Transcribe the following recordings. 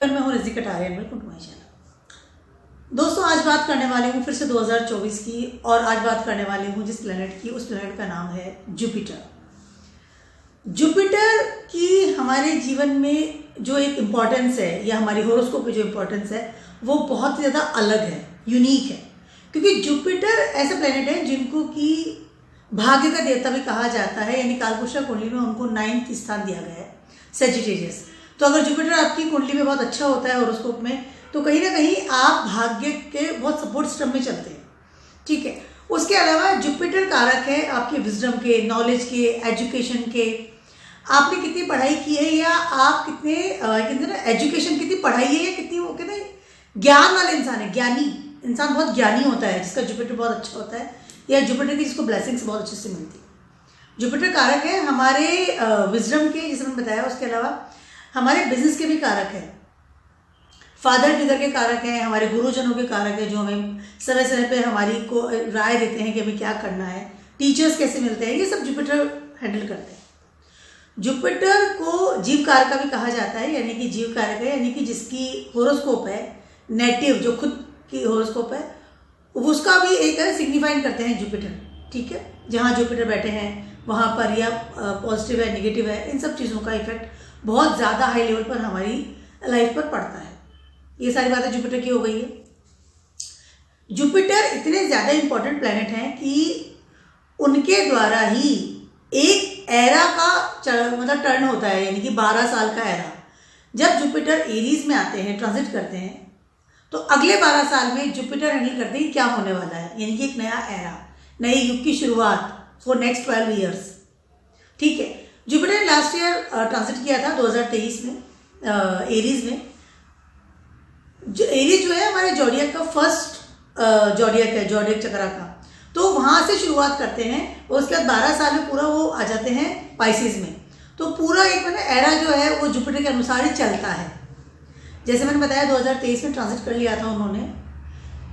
मैं हूँ Rizi Kataria. Welcome to my channel. दोस्तों, आज बात करने वाली हूँ फिर से 2024 की, और आज बात करने वाली हूँ जिस प्लेनेट की, उस प्लेनेट का नाम है जुपिटर। जुपिटर की हमारे जीवन में जो एक इम्पॉर्टेंस है, या हमारी हॉरोस्कोप में जो इम्पोर्टेंस है, वो बहुत ही ज़्यादा अलग है, यूनिक है। क्योंकि जुपिटर ऐसा प्लेनेट है जिनको कि भाग्य का देवता भी कहा जाता है, यानी कालपुरुषा कुंडली में उनको 9th स्थान दिया गया है, सेजिटेरियस। तो अगर जुपिटर आपकी कुंडली में बहुत अच्छा होता है हॉरोस्कोप में, तो कहीं ना कहीं आप भाग्य के बहुत सपोर्ट सिस्टम में चलते हैं। ठीक है। उसके अलावा जुपिटर कारक है आपके विजडम के, नॉलेज के, एजुकेशन के। आपने कितनी पढ़ाई की है, या आप कितने एजुकेशन कितनी पढ़ाई है, या कितनी वो कहते हैं ज्ञान वाले इंसान है, ज्ञानी इंसान बहुत ज्ञानी होता है जिसका जुपिटर बहुत अच्छा होता है, या जुपिटर की जिसको ब्लेसिंग्स बहुत अच्छे से मिलती है। जुपिटर कारक है हमारे विजडम के, जैसे मैंने बताया। उसके अलावा हमारे बिजनेस के भी कारक है, फादर फिगर के कारक हैं, हमारे गुरुजनों के कारक है, जो हमें समय समय पे हमारी को राय देते हैं कि हमें क्या करना है। टीचर्स कैसे मिलते हैं, ये सब जुपिटर हैंडल करते हैं। जुपिटर को जीव कारक का भी कहा जाता है, यानी कि जीव कारक है, यानी कि जिसकी हॉरोस्कोप है नेटिव, जो खुद की हॉरोस्कोप है, उसका भी एक सिग्निफाइंग करते हैं जुपिटर। ठीक है। जहाँ जुपिटर बैठे हैं वहाँ पर या पॉजिटिव है, नेगेटिव है, इन सब चीज़ों का इफेक्ट बहुत ज़्यादा हाई लेवल पर हमारी लाइफ पर पड़ता है। ये सारी बातें जुपिटर की हो गई है। जुपिटर इतने ज़्यादा इंपॉर्टेंट प्लैनेट हैं कि उनके द्वारा ही एक एरा का मतलब टर्न होता है, यानी कि 12 साल का एरा। जब जुपिटर एरीज में आते हैं, ट्रांजिट करते हैं, तो अगले 12 साल में जुपिटर हैंडल करते हैं क्या होने वाला है, यानी कि एक नया एरा, नए युग की शुरुआत फॉर नेक्स्ट 12 ईयर्स। ठीक है। जुपिटर ने लास्ट ईयर ट्रांजिट किया था 2023 में एरीज में। जो एरीज जो है हमारे जॉडियक का फर्स्ट जॉडियक है, जॉडियक चक्रा का। तो वहाँ से शुरुआत करते हैं, और उसके बाद 12 साल में पूरा वो आ जाते हैं पाइसेस में। तो पूरा एक एरा जो है वो जुपिटर के अनुसार ही चलता है। जैसे मैंने बताया 2023 में ट्रांजिट कर लिया था उन्होंने,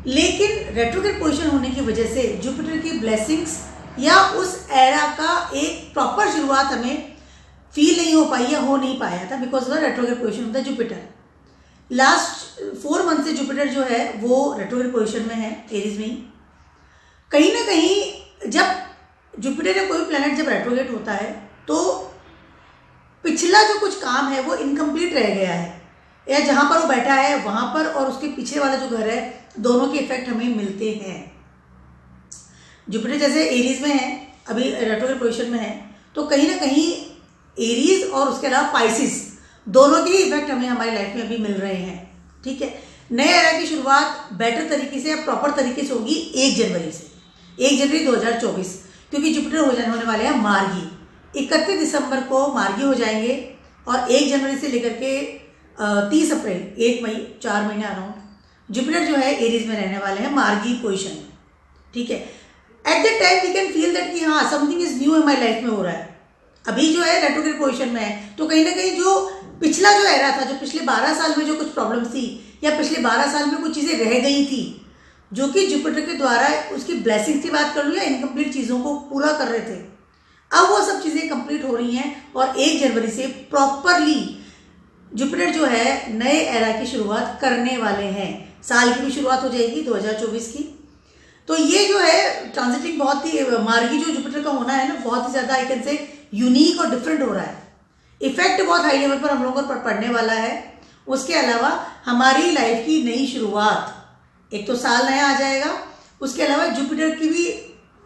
लेकिन रेट्रोग्रेड पोजीशन होने की वजह से जुपिटर की ब्लेसिंग्स या उस एरा का एक प्रॉपर शुरुआत हमें फील नहीं हो पाई या हो नहीं पाया था, बिकॉज ऑफ रेट्रोग्रेड पोजीशन होता है जुपिटर। लास्ट 4 मंथ से जुपिटर जो है वो रेट्रोग्रेड पोजीशन में है, एरीज में ही। कहीं ना कहीं जब जुपिटर या कोई प्लैनेट जब रेट्रोग्रेड होता है, तो पिछला जो कुछ काम है वो इनकम्प्लीट रह गया है, या जहाँ पर वो बैठा है वहाँ पर और उसके पीछे वाला जो घर है, दोनों के इफेक्ट हमें मिलते हैं। जुपिटर जैसे एरीज में है, अभी रेट्रोग्रेड पोजीशन में है, तो कहीं ना कहीं एरीज और उसके अलावा पाइसिस, दोनों के ही इफेक्ट हमें हमारी लाइफ में अभी मिल रहे हैं। ठीक है। नए एरा की शुरुआत बेटर तरीके से या प्रॉपर तरीके से होगी 1 जनवरी से, 1 जनवरी 2024, क्योंकि जुपिटर होने वाले हैं मार्गी। 31 दिसंबर को मार्गी हो जाएंगे, और 1 जनवरी से लेकर के 30 अप्रैल, 1 मई, 4 महीने अराउंड जुपिटर जो है एरीज में रहने वाले हैं मार्गी पोजीशन में। ठीक है। At that time we can feel that कि हाँ, समथिंग इज न्यू हमारी लाइफ में हो रहा है। अभी जो है रेट्रोग्रेड पोजीशन में है, तो कहीं ना कहीं जो पिछला जो एरा था, जो पिछले 12 साल में जो कुछ प्रॉब्लम्स थी, या पिछले 12 साल में कुछ चीज़ें रह गई थी, जो कि जुपिटर के द्वारा उसकी ब्लेसिंग्स की बात कर लूँ या इनकम्प्लीट चीज़ों को पूरा कर रहे थे, अब वो सब चीज़ें कंप्लीट हो रही हैं, और 1 जनवरी से प्रॉपरली जुपिटर जो है नए एरा की शुरुआत करने वाले हैं। साल की भी शुरुआत हो जाएगी 2024 की। तो ये जो है ट्रांजिटिंग बहुत ही मार्गी जो जुपिटर का होना है ना, बहुत ही ज़्यादा आई कैन से यूनिक और डिफरेंट हो रहा है। इफेक्ट बहुत हाई लेवल पर हम लोगों पर पड़ने वाला है। उसके अलावा हमारी लाइफ की नई शुरुआत, एक तो साल नया आ जाएगा, उसके अलावा जुपिटर की भी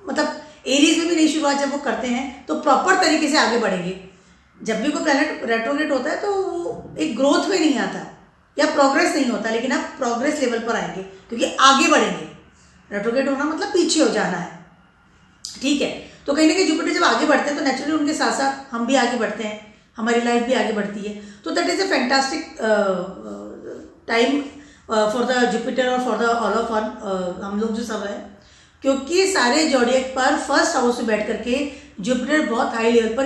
मतलब एरीज में भी नई शुरुआत जब वो करते हैं, तो प्रॉपर तरीके से आगे बढ़ेंगे। जब भी कोई प्लैनेट रेट्रोग्रेड होता है तो वो एक ग्रोथ में नहीं आता या प्रोग्रेस नहीं होता, लेकिन आप प्रोग्रेस लेवल पर आएंगे, क्योंकि आगे बढ़ेंगे। रेट्रोग्रेड होना मतलब पीछे हो जाना है। ठीक है। तो कहीं ना कहीं जुपिटर जब आगे बढ़ते हैं, तो नेचुरली उनके साथ साथ हम भी आगे बढ़ते हैं, हमारी लाइफ भी आगे बढ़ती है। तो that is a fantastic time for the Jupiter और फॉर द ऑल ऑफ हम लोग जो सब है, क्योंकि सारे जॉडियक पर फर्स्ट हाउस में बैठ करके जुपिटर बहुत हाई लेवल पर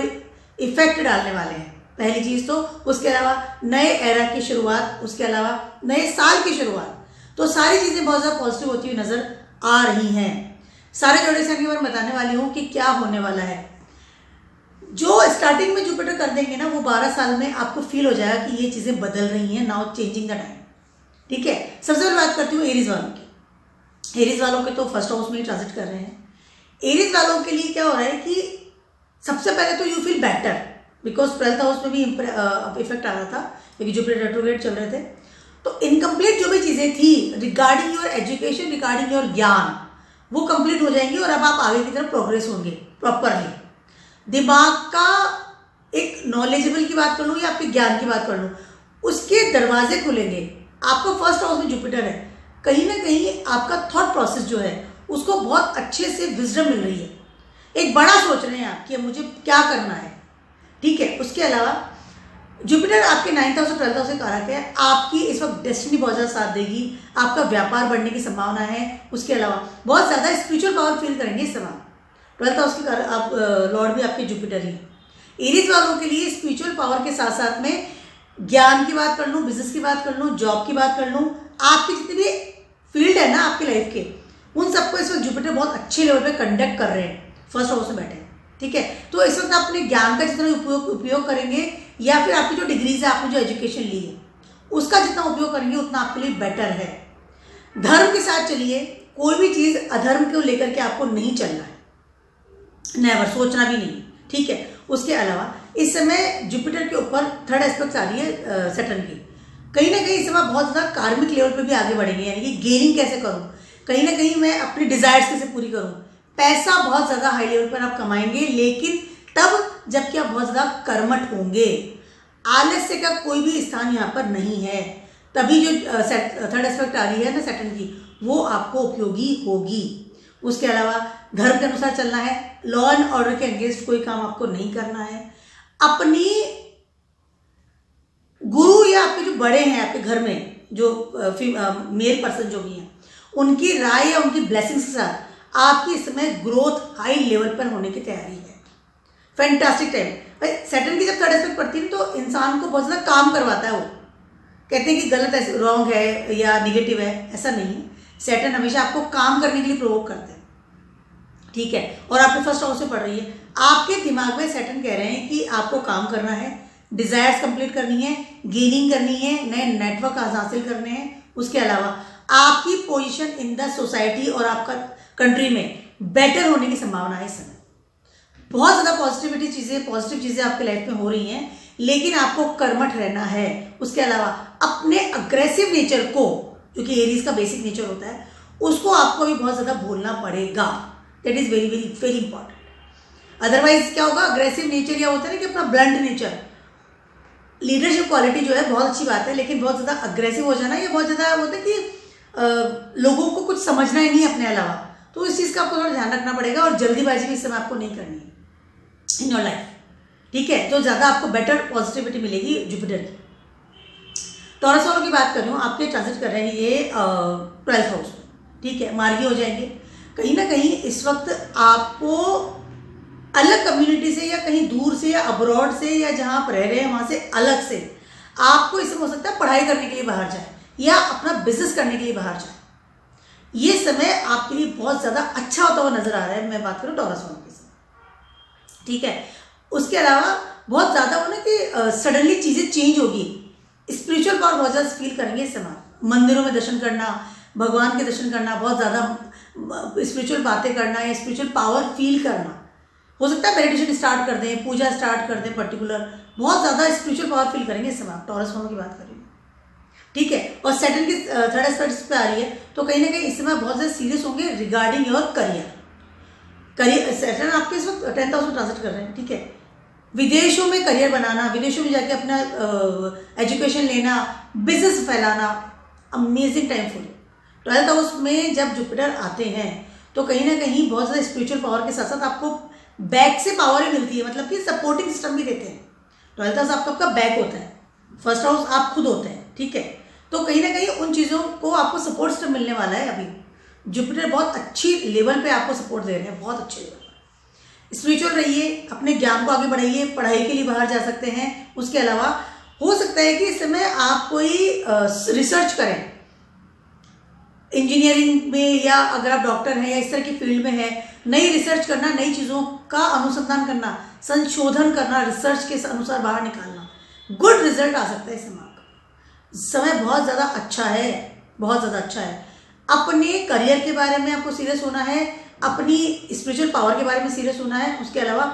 इफेक्ट डालने वाले हैं। पहली चीज़ तो, उसके अलावा नए एरा की शुरुआत, उसके अलावा नए साल की शुरुआत, तो सारी चीज़ें बहुत ज़्यादा पॉजिटिव होती हुई नज़र आ रही हैं। सारे जॉडियक साइन के बारे में बताने वाली हूँ कि क्या होने वाला है। जो स्टार्टिंग में जुपिटर कर देंगे ना, वो 12 साल में आपको फील हो जाएगा कि ये चीज़ें बदल रही हैं, नाउ चेंजिंग द टाइम। ठीक है, सबसे पहले बात करती हूँ एरीज वालों की। एरीज वालों के तो फर्स्ट हाउस में ही ट्रांजिट कर रहे हैं। एरीज वालों के लिए क्या हो रहा है कि सबसे पहले तो you feel better, because 12th house में भी इफेक्ट आ रहा था क्योंकि जुपिटर रेट्रोग्रेड चल रहे थे। तो इनकम्प्लीट जो भी चीज़ें थी regarding your education, regarding your ज्ञान, वो कंप्लीट हो जाएंगी और अब आप आगे की तरफ प्रोग्रेस होंगे प्रॉपरली। दिमाग का एक नॉलेजेबल की बात कर लूँ या आपके ज्ञान की बात कर लूँ, उसके दरवाजे खुलेंगे। आपका फर्स्ट हाउस में जुपिटर है, कहीं ना कहीं आपका थॉट प्रोसेस जो है उसको बहुत अच्छे से विजडम मिल रही है, एक बड़ा सोच रहे हैं आप कि मुझे क्या करना है। ठीक है, उसके अलावा जुपिटर आपके 9th हाउस और 12th हाउस से कारक है। आपकी इस वक्त डेस्टिनी बहुत ज़्यादा साथ देगी, आपका व्यापार बढ़ने की संभावना है। उसके अलावा बहुत ज़्यादा स्पिरिचुअल पावर फील करेंगे इस समय। 12th हाउस के आप लॉर्ड भी आपके जुपिटर ही। एरीज वालों के लिए स्पिरिचुअल पावर के साथ साथ में ज्ञान की बात कर लूँ, बिजनेस की बात कर लूँ, जॉब की बात कर लूँ, आपके जितने भी फील्ड है ना आपके लाइफ के, उन सबको इस वक्त जुपिटर बहुत अच्छे लेवल पे कंडक्ट कर रहे हैं, फर्स्ट हाउस में बैठे। ठीक है, तो इस वक्त आप अपने ज्ञान का जितना उपयोग करेंगे या फिर आपकी जो डिग्रीज है, आपने जो एजुकेशन ली है, उसका जितना उपयोग करेंगे उतना आपके लिए बेटर है। धर्म के साथ चलिए, कोई भी चीज़ अधर्म को लेकर के आपको नहीं चलना है, नेवर, सोचना भी नहीं। ठीक है, उसके अलावा इस समय जुपिटर के ऊपर थर्ड एस्पेक्ट आ रही है सैटर्न की। कहीं ना कहीं इस समय बहुत ज़्यादा कार्मिक लेवल पे भी आगे बढ़ेंगे, यानी कि गेनिंग कैसे करूँ, कहीं ना कहीं मैं अपनी डिजायर्स कैसे पूरी करूँ। पैसा बहुत ज़्यादा हाई लेवल पर आप कमाएंगे, लेकिन तब जबकि आप बहुत ज़्यादा कर्मठ होंगे। आलस्य का कोई भी स्थान यहाँ पर नहीं है। तभी जो थर्ड एस्पेक्ट आ रही है ना सैटर्न की, वो आपको उपयोगी होगी। उसके अलावा धर्म के अनुसार चलना है, लॉ एंड ऑर्डर के अगेंस्ट कोई काम आपको नहीं करना है। अपनी गुरु या आपके जो बड़े हैं आपके घर में, जो मेल पर्सन जो भी हैं, उनकी राय या उनकी ब्लेसिंग्स के साथ आपकी इस समय ग्रोथ हाई लेवल पर होने की तैयारी है। Fantastic time. भाई सैटर्न की जब थर्ड एस्पेक्ट पड़ती है तो इंसान को बहुत ज़्यादा काम करवाता है। वो कहते हैं कि गलत है, रॉन्ग है या निगेटिव है, ऐसा नहीं है। सैटर्न हमेशा आपको काम करने के लिए प्रोवोक करते हैं। ठीक है, और आपके फर्स्ट हाउस से पढ़ रही है, आपके दिमाग में सैटर्न कह रहे हैं कि आपको काम करना है, डिजायर्स कंप्लीट करनी है, गेनिंग करनी है, नए नेटवर्क हासिल करने हैं। उसके अलावा आपकी पोजीशन इन द सोसाइटी और आपका कंट्री में बेटर होने की संभावना है इस समय। बहुत ज़्यादा पॉजिटिव चीज़ें आपके लाइफ में हो रही हैं, लेकिन आपको कर्मठ रहना है। उसके अलावा अपने अग्रेसिव नेचर को, जो कि एरीज का बेसिक नेचर होता है, उसको आपको भी बहुत ज़्यादा भूलना पड़ेगा। That is very very very important. Otherwise क्या होगा, अग्रेसिव नेचर या होता है ना कि अपना ब्लंट नेचर, लीडरशिप क्वालिटी जो है बहुत अच्छी बात है, लेकिन बहुत ज़्यादा अग्रेसिव हो जाना या बहुत ज़्यादा होता है कि लोगों को कुछ समझना ही नहीं अपने अलावा, तो इस चीज़ का आपको थोड़ा ध्यान रखना पड़ेगा। और जल्दीबाजी भी इस समय आपको नहीं करनी है इन योर लाइफ। ठीक है, तो ज़्यादा आपको बेटर पॉजिटिविटी मिलेगी जुपिटर की। टॉरस वालों की बात कर रही हूँ, आपके ट्रांजिट कर रहे हैं ये 12th हाउस में। ठीक है, मार्गी हो जाएंगे। कहीं ना कहीं इस वक्त आपको अलग कम्युनिटी से या कहीं दूर से या अब्रॉड से या जहाँ आप रह रहे हैं वहाँ से अलग से आपको इसमें हो सकता है पढ़ाई करने के लिए बाहर जाए या अपना बिजनेस करने के लिए बाहर जाए। ये समय आपके लिए बहुत ज़्यादा अच्छा होता हुआ नजर आ रहा है, मैं बात करूँ टॉरस वालों के समय। ठीक है, उसके अलावा बहुत ज़्यादा हो ना कि सडनली चीज़ें चेंज होगी। स्पिरिचुअल पावर बहुत ज़्यादा फील करेंगे इस समय। मंदिरों में दर्शन करना, भगवान के दर्शन करना, बहुत ज़्यादा स्पिरिचुअल बातें करना या स्पिरिचुअल पावर फील करना। हो सकता है मेडिटेशन स्टार्ट कर दें, पूजा स्टार्ट कर दें, पर्टिकुलर बहुत ज़्यादा स्पिरिचुअल पावर फील करेंगे इस समय। टॉरस वालों की बात कर रही हूँ। ठीक है, और सैटर्न की थर्ड एस्पेक्ट पे आ रही है, तो कहीं ना कहीं इस समय बहुत ज़्यादा सीरियस होंगे रिगार्डिंग योर करियर। सैटर्न आपके इस वक्त 10th हाउस में ट्रांजिट कर रहे हैं। ठीक है, विदेशों में करियर बनाना, विदेशों में जाके अपना एजुकेशन लेना, बिजनेस फैलाना, amazing time for you. 12th house में जब जुपिटर आते हैं तो कहीं ना कहीं बहुत ज़्यादा स्पिरिचुअल पावर के साथ साथ आपको बैक से पावर ही मिलती है, मतलब कि सपोर्टिंग सिस्टम भी देते हैं। 12th हाउस आपका बैक होता है, फर्स्ट हाउस आप खुद होते हैं। ठीक है, तो कहीं ना कहीं उन चीज़ों को आपको सपोर्ट सिस्टम मिलने वाला है। अभी जुपिटर बहुत अच्छी लेवल पे आपको सपोर्ट दे रहे हैं, बहुत अच्छे लेवल पर। स्पिरिचुअल रहिए, अपने ज्ञान को आगे बढ़ाइए, पढ़ाई के लिए बाहर जा सकते हैं। उसके अलावा हो सकता है कि इस समय आप कोई रिसर्च करें, इंजीनियरिंग में, या अगर आप डॉक्टर हैं या इस तरह की फील्ड में है, नई रिसर्च करना, नई चीज़ों का अनुसंधान करना, संशोधन करना, रिसर्च के अनुसार बाहर निकालना, गुड रिजल्ट आ सकता है इस समय का। समय बहुत ज़्यादा अच्छा है, बहुत ज़्यादा अच्छा है। अपने करियर के बारे में आपको सीरियस होना है, अपनी स्पिरिचुअल पावर के बारे में सीरियस होना है। उसके अलावा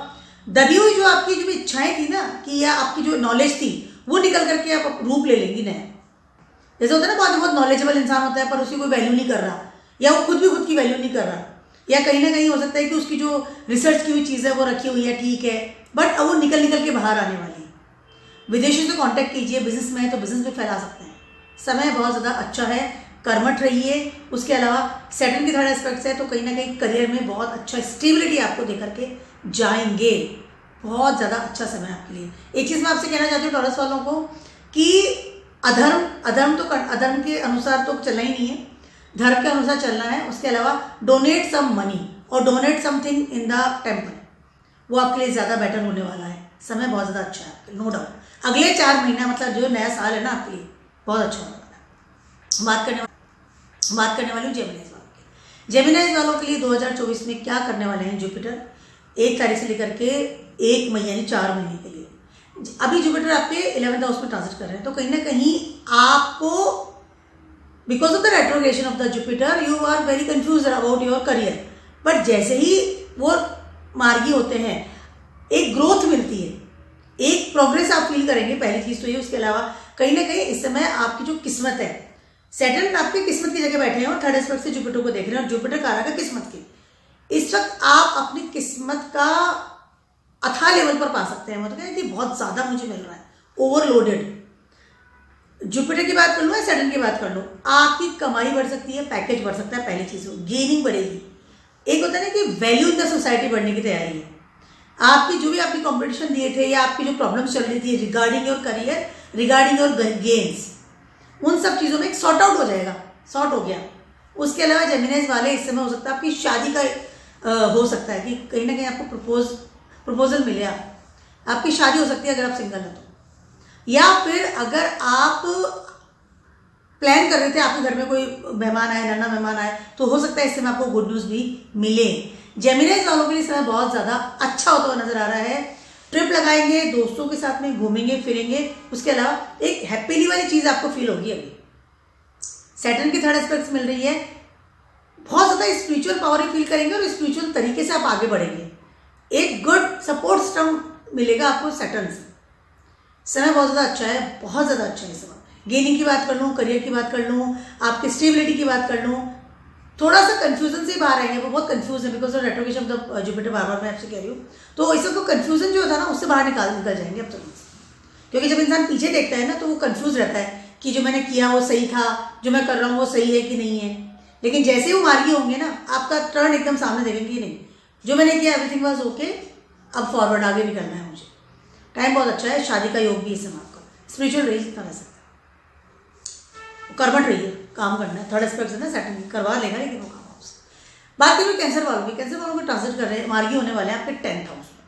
दबी हुई जो आपकी जो इच्छाएं थी ना, कि या आपकी जो नॉलेज थी, वो निकल करके आप रूप ले लेंगी नया। जैसे होता है ना, बहुत नॉलेजेबल इंसान होता है पर उसकी कोई वैल्यू नहीं कर रहा, या वो खुद भी खुद की वैल्यू नहीं कर रहा, या कहीं ना कहीं हो सकता है कि उसकी जो रिसर्च की हुई चीज़ है वो रखी हुई है, ठीक है, बट अब वो निकल के बाहर आने वाली है। विदेशों से कांटेक्ट कीजिए, बिजनेस में है तो बिजनेस में फैला सकते हैं। समय बहुत ज़्यादा अच्छा है, कर्मठ रहिए। उसके अलावा सैटर्न की थर्ड एस्पेक्ट है तो कहीं ना कहीं करियर में बहुत अच्छा स्टेबिलिटी आपको दे करके जाएंगे। बहुत ज़्यादा अच्छा समय आपके लिए। एक चीज़ मैं आपसे कहना चाहती हूँ टॉरस वालों को, कि अधर्म के अनुसार तो चलना ही नहीं है, धर्म के अनुसार चलना है। उसके अलावा डोनेट सम मनी और donate something in the temple, वो आपके लिए ज़्यादा बेटर होने वाला है। समय बहुत ज़्यादा अच्छा है, नो डाउट। अगले 4 महीना मतलब जो नया साल है ना आपके लिए बहुत अच्छा होने वाला है। बात करने वाली हूँ जेमिनाइज वालों की। जेमिनाइज वालों के लिए 2024 में क्या करने वाले हैं जुपिटर, 1 तारीख से लेकर के 1 मई यानी 4 महीने के लिए। अभी जुपिटर आपके 11th हाउस में ट्रांजिट कर रहे हैं, तो कहीं ना कहीं आपको because of the retrogression of the Jupiter you are very confuse about your career, but जैसे ही वो मार्गी होते हैं एक ग्रोथ मिलती है, एक प्रोग्रेस आप फील करेंगे, पहली चीज़ तो ये। उसके अलावा कहीं ना कहीं इस समय आपकी जो किस्मत है, सैटर्न आपकी किस्मत की जगह बैठे हैं और थर्ड एस्पेक्ट से जुपिटर को देख रहे हैं, और जुपिटर कारक है किस्मत की। इस वक्त आप अपनी किस्मत का अथाह लेवल पर पा सकते हैं। मतलब कि बहुत ज़्यादा मुझे मिल रहा है, ओवरलोडेड। जुपिटर की बात कर लूँ या सैटर्न की बात कर लूँ, आपकी कमाई बढ़ सकती है, पैकेज बढ़ सकता है, पहली चीज़ गेनिंग बढ़ेगी। एक होता है ना कि वैल्यू इन द सोसाइटी बढ़ने की तैयारी है। आपकी जो भी आपकी कॉम्पिटिशन दिए थे या आपकी जो प्रॉब्लम्स चल रही थी regarding your career, regarding your gains, उन सब चीज़ों में एक सॉर्ट आउट हो जाएगा, सॉर्ट हो गया। उसके अलावा जेमिनाइज वाले इस समय हो सकता है आपकी शादी का हो सकता है कि कहीं ना कहीं आपको प्रपोजल मिले, आपकी शादी हो सकती है अगर आप सिंगल हैं तो, या फिर अगर आप प्लान कर रहे थे आपके घर में कोई मेहमान आए, नन्ना मेहमान आए, तो हो सकता है इस समय आपको गुड न्यूज़ भी मिले। जेमिनाइज वालों के लिए समय बहुत ज़्यादा अच्छा होता हुआ नजर आ रहा है। ट्रिप लगाएंगे, दोस्तों के साथ में घूमेंगे फिरेंगे। उसके अलावा एक हैप्पीली वाली चीज़ आपको फील होगी। अभी सैटर्न की थर्ड एस्पेक्ट्स मिल रही है, बहुत ज़्यादा स्पिरिचुअल पावर फील करेंगे और स्पिरिचुअल तरीके से आप आगे बढ़ेंगे। एक गुड सपोर्ट सिस्टम मिलेगा आपको सैटर्न से। समय बहुत ज़्यादा अच्छा है, बहुत ज़्यादा अच्छा है समय। गेनिंग की बात कर लूँ, करियर की बात कर लूँ, आपकी स्टेबिलिटी की बात कर लूँ, थोड़ा सा कंफ्यूजन से बाहर आएंगे। वो बहुत कंफ्यूज है because of retrogression of the Jupiter, बार बार मैं आपसे कह रही हूँ। तो इस सबको कंफ्यूजन जो था ना उससे बाहर निकल जाएंगे अब तुरंत, क्योंकि जब इंसान पीछे देखता है ना तो वो कंफ्यूज रहता है कि जो मैंने किया वो सही था, जो मैं कर रहा हूँ वो सही है कि नहीं है। लेकिन जैसे ही वो मार्गी होंगे ना, आपका टर्न एकदम सामने देखेंगे, नहीं जो मैंने किया एवरीथिंग वाज ओके, अब फॉरवर्ड आगे निकलना है मुझे। टाइम बहुत अच्छा है, शादी का योग भी इस समय आपका। स्पिरिचुअल रही जितना रह सकता है, कर्मठ रहिए, काम करना है। थर्ड एस्पेक्ट है ना सैटर्न करवा लेगा, लेकिन वो काम आपसे। बात करिए कैंसर वालों की। कैंसर वालों को ट्रांसलेट कर रहे हैं, मार्गी होने वाले हैं आपके 10th हाउस में।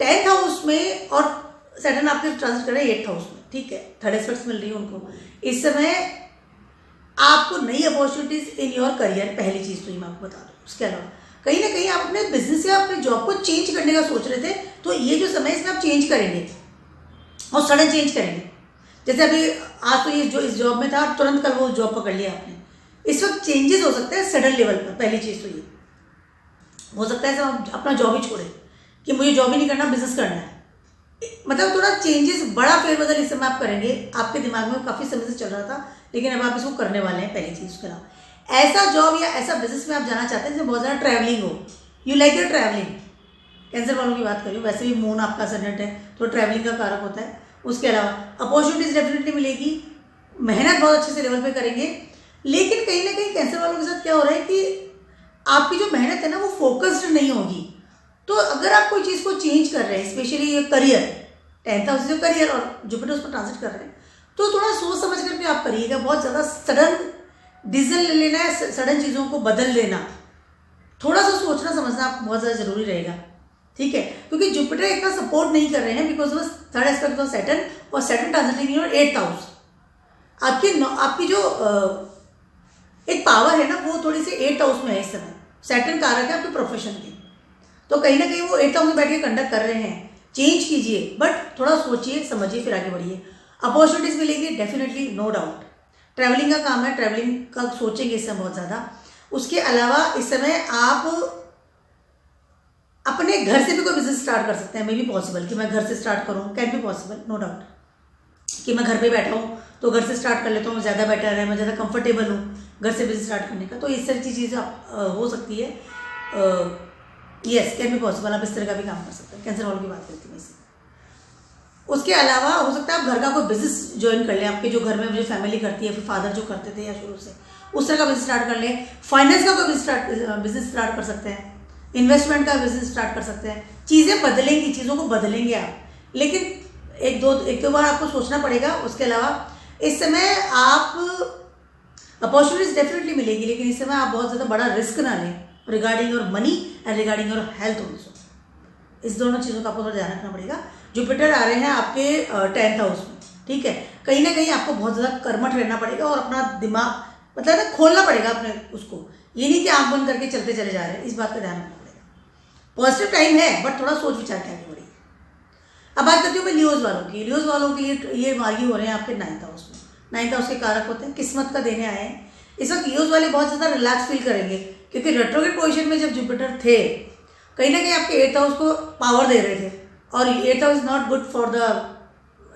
10th हाउस में और सैटर्न आपके ट्रांसलेट कर रहे हैं 8th हाउस में, ठीक है। थर्ड एस्पेक्ट्स मिल रही है उनको इस समय। आपको नई अपॉर्चुनिटीज इन योर करियर, पहली चीज़ तो ये मैं आपको बता दूँ। उसके अलावा कहीं ना कहीं आप अपने बिजनेस या अपने जॉब को चेंज करने का सोच रहे थे, तो ये जो समय इसमें आप चेंज करेंगे और सडन चेंज करेंगे। जैसे अभी आज तो ये जो इस जॉब में था, तुरंत कल वो जॉब पकड़ लिया आपने। इस वक्त चेंजेस हो सकते हैं सडन लेवल पर। पहली चीज़ तो ये हो सकता है आप अपना जॉब ही छोड़े कि मुझे जॉब ही नहीं करना, बिजनेस करना है। मतलब थोड़ा चेंजेस, बड़ा फेरबदल इस समय आप करेंगे। आपके दिमाग में काफ़ी समय से चल रहा था, लेकिन अब आप इसको करने वाले हैं, पहली चीज़। उसके अलावा ऐसा जॉब या ऐसा बिजनेस में आप जाना चाहते हैं जिसमें बहुत ज़्यादा ट्रैवलिंग हो, you like your travelling. Cancer वालों की बात करिए, वैसे भी मून आपका असेंडेंट है तो ट्रैवलिंग का कारक होता है। उसके अलावा अपॉर्चुनिटीज डेफिनेटली मिलेगी, मेहनत बहुत अच्छे से लेवल पे करेंगे। लेकिन कहीं ना कहीं कैंसर वालों के साथ क्या हो रहा है कि आपकी जो मेहनत है ना वो फोकस्ड नहीं होगी। तो अगर आप कोई चीज़ को चेंज कर रहे हैं, स्पेशली ये करियर, 10th हाउस जो करियर और जुपिटर उस पर ट्रांजिट कर रहे हैं, तो थोड़ा सोच समझ करके आप करिएगा। बहुत ज़्यादा सडन डिसीजन ले लेना है, सडन चीज़ों को बदल लेना, थोड़ा सा सोचना समझना आप बहुत ज़्यादा जरूरी रहेगा, ठीक है। क्योंकि जुपिटर इतना सपोर्ट नहीं कर रहे हैं because of third aspect of Saturn, और Saturn transiting in your 8th house. आपकी जो एक पावर है ना, वो थोड़ी सी 8th हाउस में है इस समय। सैटर्न कारक है आपके प्रोफेशन के, तो कहीं ना कहीं वो 8th हाउस में बैठ के कंडक्ट कर रहे हैं। चेंज कीजिए, बट थोड़ा सोचिए समझिए फिर आगे बढ़िए। अपॉर्चुनिटीज मिलेंगी डेफिनेटली, नो डाउट। ट्रैवलिंग का काम है, ट्रैवलिंग का सोचेंगे इस समय बहुत ज़्यादा। उसके अलावा इस समय आप अपने घर से भी कोई बिजनेस स्टार्ट कर सकते हैं। मे बी पॉसिबल कि मैं घर से स्टार्ट करूँ, can be possible, no doubt कि मैं घर पे बैठा हूँ तो घर से स्टार्ट कर लेता हूँ, ज़्यादा बेटर है, मैं ज़्यादा कंफर्टेबल हूँ घर से बिजनेस स्टार्ट करने का। तो इस तरह की चीज़ें हो सकती है। येस, कैन बी पॉसिबल, आप इस तरह का भी काम कर सकते हैं। कैंसर हॉल की बात करती हूँ इसी। उसके अलावा हो सकता है आप घर का कोई बिजनेस ज्वाइन कर लें, आपके जो घर में जो फैमिली करती है, फिर फादर जो करते थे या शुरू से, उस तरह का बिजनेस स्टार्ट कर लें। फाइनेंस का कोई बिजनेस स्टार्ट कर सकते हैं, इन्वेस्टमेंट का बिजनेस स्टार्ट कर सकते हैं। चीज़ें बदलेंगी, चीज़ों को बदलेंगे आप, लेकिन एक दो बार आपको सोचना पड़ेगा। उसके अलावा इस समय आप अपॉर्चुनिटीज डेफिनेटली मिलेगी, लेकिन इस समय आप बहुत ज़्यादा बड़ा रिस्क ना लें regarding your money and regarding your health also. इस दोनों चीज़ों का आपको थोड़ा ध्यान रखना पड़ेगा। जुपिटर आ रहे हैं आपके 10th हाउस में, ठीक है। कहीं ना कहीं आपको बहुत ज़्यादा कर्मठ रहना पड़ेगा और अपना दिमाग मतलब ना खोलना पड़ेगा अपने उसको। ये नहीं कि आंख बंद करके चलते चले जा रहे हैं, इस बात का ध्यान रखना पड़ेगा। पॉजिटिव टाइम है, बट थोड़ा सोच विचार के आगे बढ़िए। अब बात करती हूँ मैं लियोज वालों की। लियोज वालों के लिए ये मार्गी हो रहे हैं आपके 9th हाउस में। 9th हाउस के कारक होते हैं, किस्मत का देने आए हैं। इस वक्त लियोज वाले बहुत ज़्यादा रिलैक्स फील करेंगे, क्योंकि रेट्रोग्रेड पोजीशन में जब जुपिटर थे, कहीं ना कहीं आपके 8th हाउस को पावर दे रहे थे। और 8th house is not good for the,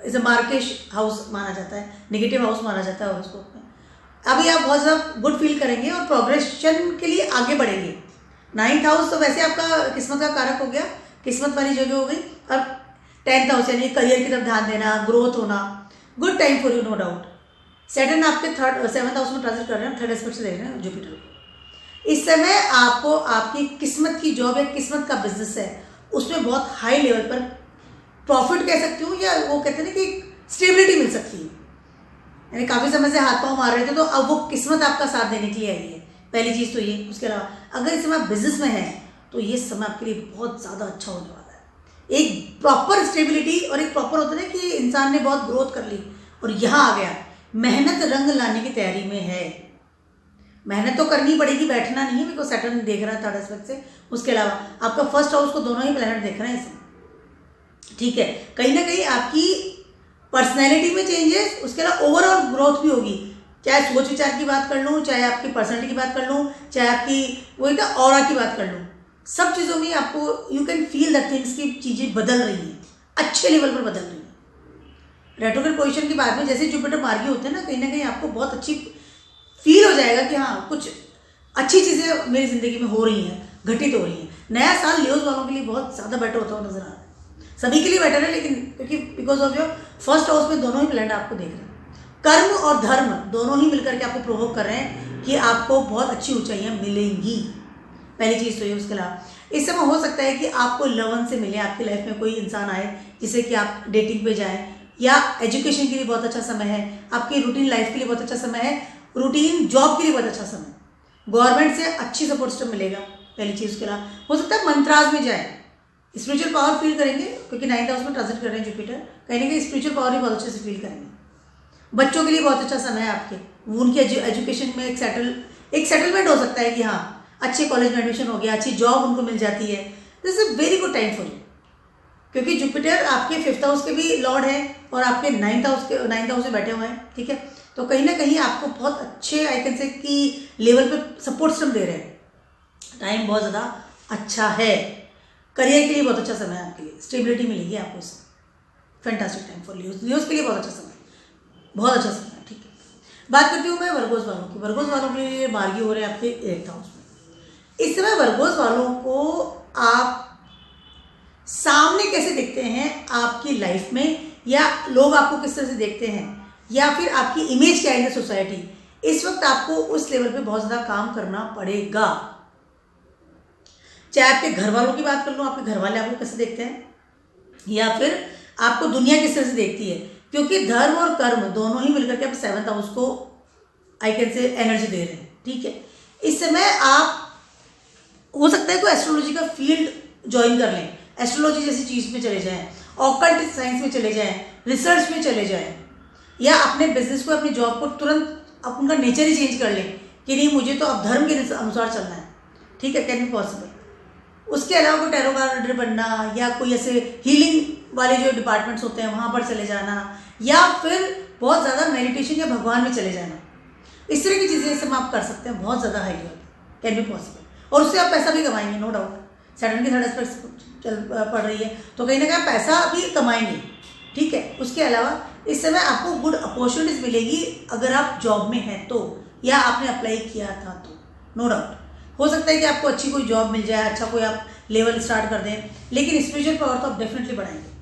is a मार्केश हाउस माना जाता है, नेगेटिव हाउस माना जाता है हॉरोस्कोप में। अभी आप बहुत ज़्यादा गुड फील करेंगे और प्रोग्रेशन के लिए आगे बढ़ेंगे। 9th हाउस तो वैसे आपका किस्मत का कारक हो गया, किस्मत वाली जगह हो गई। अब 10th हाउस यानी करियर की तरफ ध्यान देना, ग्रोथ होना, good time for you, no doubt. Saturn आपके 7th हाउस में ट्रांजिट कर रहे हैं, 3rd एस्पेक्ट से देख रहे हैं जुपिटर को। इस समय आपको आपकी किस्मत की जॉब या किस्मत का बिजनेस है, उसमें बहुत हाई लेवल पर प्रॉफिट कह सकती हूँ, या वो कहते हैं ना कि स्टेबिलिटी मिल सकती है। यानी काफ़ी समय से हाथ पाँव मार रहे थे, तो अब वो किस्मत आपका साथ देने के लिए आई है। पहली चीज़ तो ये। उसके अलावा अगर इस समय आप बिजनेस में हैं, तो ये समय आपके लिए बहुत ज़्यादा अच्छा होने वाला है। एक प्रॉपर स्टेबिलिटी और एक प्रॉपर होता है कि इंसान ने बहुत ग्रोथ कर ली और यहाँ आ गया, मेहनत रंग लाने की तैयारी में है। मेहनत तो करनी पड़ेगी, बैठना नहीं है, बिकॉज सैटर्न देख रहा है 3rd एस्पेक्ट से। उसके अलावा आपका 1st हाउस को दोनों ही प्लैनेट देख रहे हैं इसमें, ठीक है। कहीं ना कहीं आपकी पर्सनैलिटी में चेंजेस, उसके अलावा ओवरऑल ग्रोथ भी होगी। चाहे सोच विचार की बात कर लूँ, चाहे आपकी पर्सनैलिटी की बात कर लूँ, चाहे आपकी वही था ऑरा की बात कर लूँ, सब चीज़ों में आपको you can feel the things की चीज़ें बदल रही हैं, अच्छे लेवल पर बदल रही हैं। रेट्रोग्रेड पोजीशन की बात में जैसे जुपिटर मार्गी होते हैं ना कहीं आपको बहुत अच्छी फील हो जाएगा कि हाँ कुछ अच्छी चीज़ें मेरी ज़िंदगी में हो रही हैं, घटित हो रही हैं। नया साल लियोज वालों के लिए बहुत ज़्यादा बेटर होता हुआ नजर आ रहा है, सभी के लिए बेटर है, लेकिन क्योंकि because of your 1st house में दोनों ही प्लैनेट आपको देख रहे हैं। कर्म और धर्म दोनों ही मिलकर के आपको प्रोवोक कर रहे हैं कि आपको बहुत अच्छी ऊंचाइयां मिलेंगी। पहली चीज़ तो ये। उसके अलावा इस समय हो सकता है कि आपको लवन से मिले, आपकी लाइफ में कोई इंसान आए जिससे कि आप डेटिंग पे जाएं, या एजुकेशन के लिए बहुत अच्छा समय है, आपकी रूटीन लाइफ के लिए बहुत अच्छा समय है, रूटीन जॉब के लिए बहुत अच्छा समय, गवर्नमेंट से अच्छी सपोर्ट सिस्टम मिलेगा। पहली चीज़। उसके अलावा हो सकता है मंत्राज में जाए, स्पिरिचुअल पावर फील करेंगे, क्योंकि 9th हाउस में ट्रांजिट कर रहे हैं जुपिटर, कहीं ना कहीं स्पिरिचुअल पावर भी बहुत अच्छे से फील करेंगे। बच्चों के लिए बहुत अच्छा समय है आपके, उनके एजुकेशन में एक सेटलमेंट हो सकता है कि हाँ अच्छे कॉलेज में एडमिशन हो गया, अच्छी जॉब उनको मिल जाती है। This is very good time for you, क्योंकि जुपिटर आपके 5th हाउस के भी लॉर्ड है और आपके 9th हाउस में बैठे हुए हैं, ठीक है। तो कहीं ना कहीं आपको बहुत अच्छे आई कैन से कि लेवल पे सपोर्ट सिस्टम दे रहे हैं। टाइम बहुत ज़्यादा अच्छा है, करियर के लिए बहुत अच्छा समय है आपके लिए, स्टेबिलिटी मिलेगी आपको इसमें। फैंटास्टिक टाइम फॉर लियोज के लिए बहुत अच्छा समय, बहुत अच्छा समय, ठीक है। बात करती हूँ मैं वर्गोस वालों की। वर्गोस वालों के लिए मार्गी हो रहे हैं आपके 8th हाउस में। इस समय वर्गोस वालों को आप सामने कैसे देखते हैं आपकी लाइफ में, या लोग आपको किस तरह से देखते हैं, या फिर आपकी इमेज क्या है सोसाइटी, इस वक्त आपको उस लेवल पे बहुत ज़्यादा काम करना पड़ेगा। चाहे आपके घर वालों की बात कर लो, आपके घर वाले आपको कैसे देखते हैं, या फिर आपको दुनिया किस तरह से देखती है, क्योंकि धर्म और कर्म दोनों ही मिलकर के आप 7th हाउस को आई कैन से एनर्जी दे रहे हैं, ठीक है। इस समय आप हो सकता है कोई एस्ट्रोलॉजी का फील्ड ज्वाइन कर लें, एस्ट्रोलॉजी जैसी चीज़ में चले जाएं, ऑकल्ट साइंस में चले जाएं, रिसर्च में चले जाएं, या अपने बिजनेस को, अपनी जॉब को तुरंत आप उनका नेचर ही चेंज कर लें कि नहीं मुझे तो अब धर्म के अनुसार चलना है, ठीक है, कैन बी पॉसिबल। उसके अलावा कोई टैरो कार्ड रीडर बनना या कोई ऐसे हीलिंग वाले जो डिपार्टमेंट्स होते हैं वहाँ पर चले जाना, या फिर बहुत ज़्यादा मेडिटेशन या भगवान में चले जाना, इस तरह की चीज़ें सब आप कर सकते हैं, बहुत ज़्यादा high level can be possible. और उससे आप पैसा भी कमाएंगे, नो डाउट। सैटर्न की थर्ड एस्पेक्ट चल पड़ रही है तो कहीं ना कहीं पैसा भी कमाएंगे, ठीक है। उसके अलावा इस समय आपको गुड अपॉर्चुनिटीज मिलेगी अगर आप जॉब में हैं तो, या आपने अप्लाई किया था तो, नो डाउट। हो सकता है कि आपको अच्छी कोई जॉब मिल जाए, अच्छा कोई आप लेवल स्टार्ट कर दें, लेकिन स्पिरिचुअल पावर तो आप डेफिनेटली बढ़ाएंगे।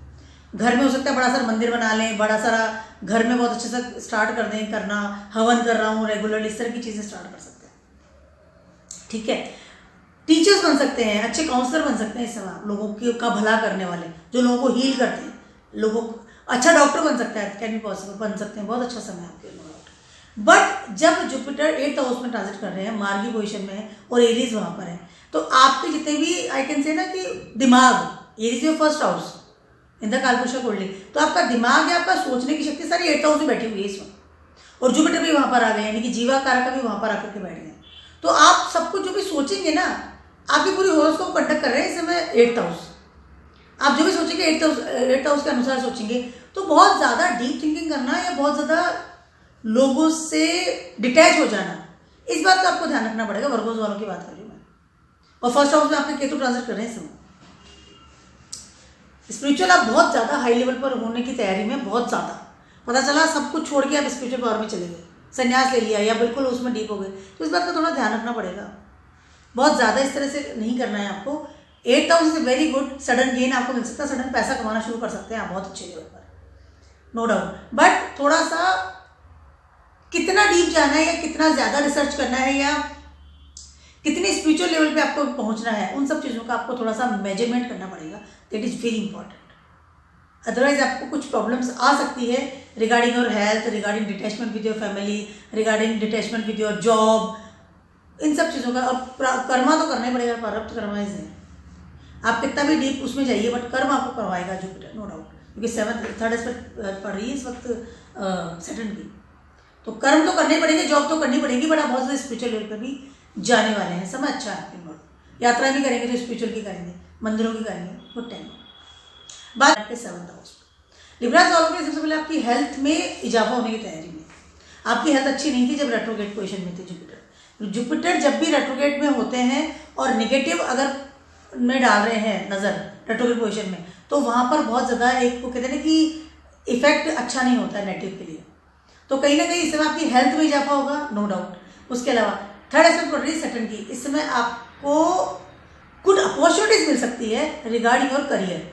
घर में हो सकता है बड़ा सारा मंदिर बना लें, बड़ा सारा घर में बहुत अच्छे से स्टार्ट कर दें करना, हवन कर रहा हूँ रेगुलरली, इस तरह की चीज़ें स्टार्ट कर सकते हैं, ठीक है। टीचर्स बन सकते हैं, अच्छे काउंसलर बन सकते हैं इस समय, लोगों का भला करने वाले जो लोगों को हील करते हैं, लोगों को अच्छा डॉक्टर बन सकता है, कैन बी पॉसिबल, बन सकते हैं, बहुत अच्छा समय आपके लिए। बट जब जुपिटर 8th हाउस में ट्रांजिट कर रहे हैं, मार्गी पोजीशन में है और एरीज वहाँ पर है, तो आपके जितने भी आई कैन से ना कि दिमाग, एरीज में फर्स्ट हाउस इन द कालपुरुषा कुंडली, तो आपका दिमाग है, आपका सोचने की शक्ति सारी 8th हाउस में बैठी हुई है इस वक्त, और जुपिटर भी वहाँ पर आ गए, यानी कि जीवा कारक भी वहाँ पर आकर के बैठ गए। तो आप सब कुछ जो भी सोचेंगे ना, आपकी पूरी हॉरोस्कोप कंडक्ट कर रहे हैं इस समय 8th हाउस। आप जो भी सोचेंगे 8th हाउस के अनुसार सोचेंगे, तो बहुत ज़्यादा डीप थिंकिंग करना या बहुत ज़्यादा लोगों से डिटैच हो जाना, इस बात का आपको ध्यान रखना पड़ेगा। वर्गोस वालों की बात कर रही हूँ मैं। और फर्स्ट हाउस में आपके केतु ट्रांजिट कर रहे हैं इस समय। स्पिरिचुअल आप बहुत ज़्यादा हाई लेवल पर होने की तैयारी में, बहुत ज़्यादा पता चला सब कुछ छोड़ के आप स्पिरिचुअल पावर में चले गए, संन्यास ले लिया या बिल्कुल उसमें डीप हो गए, तो इस बात का थोड़ा ध्यान रखना पड़ेगा। बहुत ज़्यादा इस तरह से नहीं करना है आपको। 8th house is very good, sudden gain आपको मिल सकता है, सडन पैसा कमाना शुरू कर सकते हैं आप बहुत अच्छे लेवल पर, नो डाउट। बट थोड़ा सा कितना डीप जाना है या कितना ज़्यादा रिसर्च करना है या कितने स्पिरिचुअल लेवल पे आपको पहुंचना है, उन सब चीज़ों का आपको थोड़ा सा मेजरमेंट करना पड़ेगा, that is very important. Otherwise आपको कुछ प्रॉब्लम्स आ सकती है regarding your health, regarding detachment with your family, regarding detachment with your job, इन सब चीज़ों का। और कर्मा तो करना ही पड़ेगा, प्रारब्ध कर्मा इज है, आप कितना भी डीप उसमें जाइए बट कर्म आपको करवाएगा जुपिटर, नो डाउट, क्योंकि 7th थर्ड एस्पेक्ट पढ़ रही है इस वक्त सैटर्न की, तो कर्म तो करने पड़ेंगे, जॉब तो करनी पड़ेगी, बट आप बहुत ज़्यादा स्पिरिचुअल लेवल पर भी जाने वाले हैं, समय अच्छा है आपके लिए। यात्रा भी करेंगे तो स्पिरिचुअल की करेंगे, मंदिरों की करेंगे, गुड टाइम। बात आपके 7th हाउस। लिब्रा वालों के सबसे पहले आपकी हेल्थ में इजाफा होने की तैयारी में। आपकी हेल्थ अच्छी नहीं थी जब रेट्रोग्रेड पोजीशन में थे जुपिटर। जुपिटर जब भी रेट्रोग्रेड में होते हैं और नेगेटिव अगर में डाल रहे हैं नज़र रेट्रोग्रेड पोजीशन में, तो वहाँ पर बहुत ज़्यादा एक वो कहते हैं ना कि इफेक्ट अच्छा नहीं होता है नेगेटिव के लिए। तो कहीं ना कहीं इस समय आपकी हेल्थ में इजाफा होगा, नो डाउट। उसके अलावा थर्ड एस्पेक्ट पड़ रही है सैटर्न की, इस समय आपको गुड अपॉर्चुनिटीज मिल सकती है रिगार्डिंग योर करियर,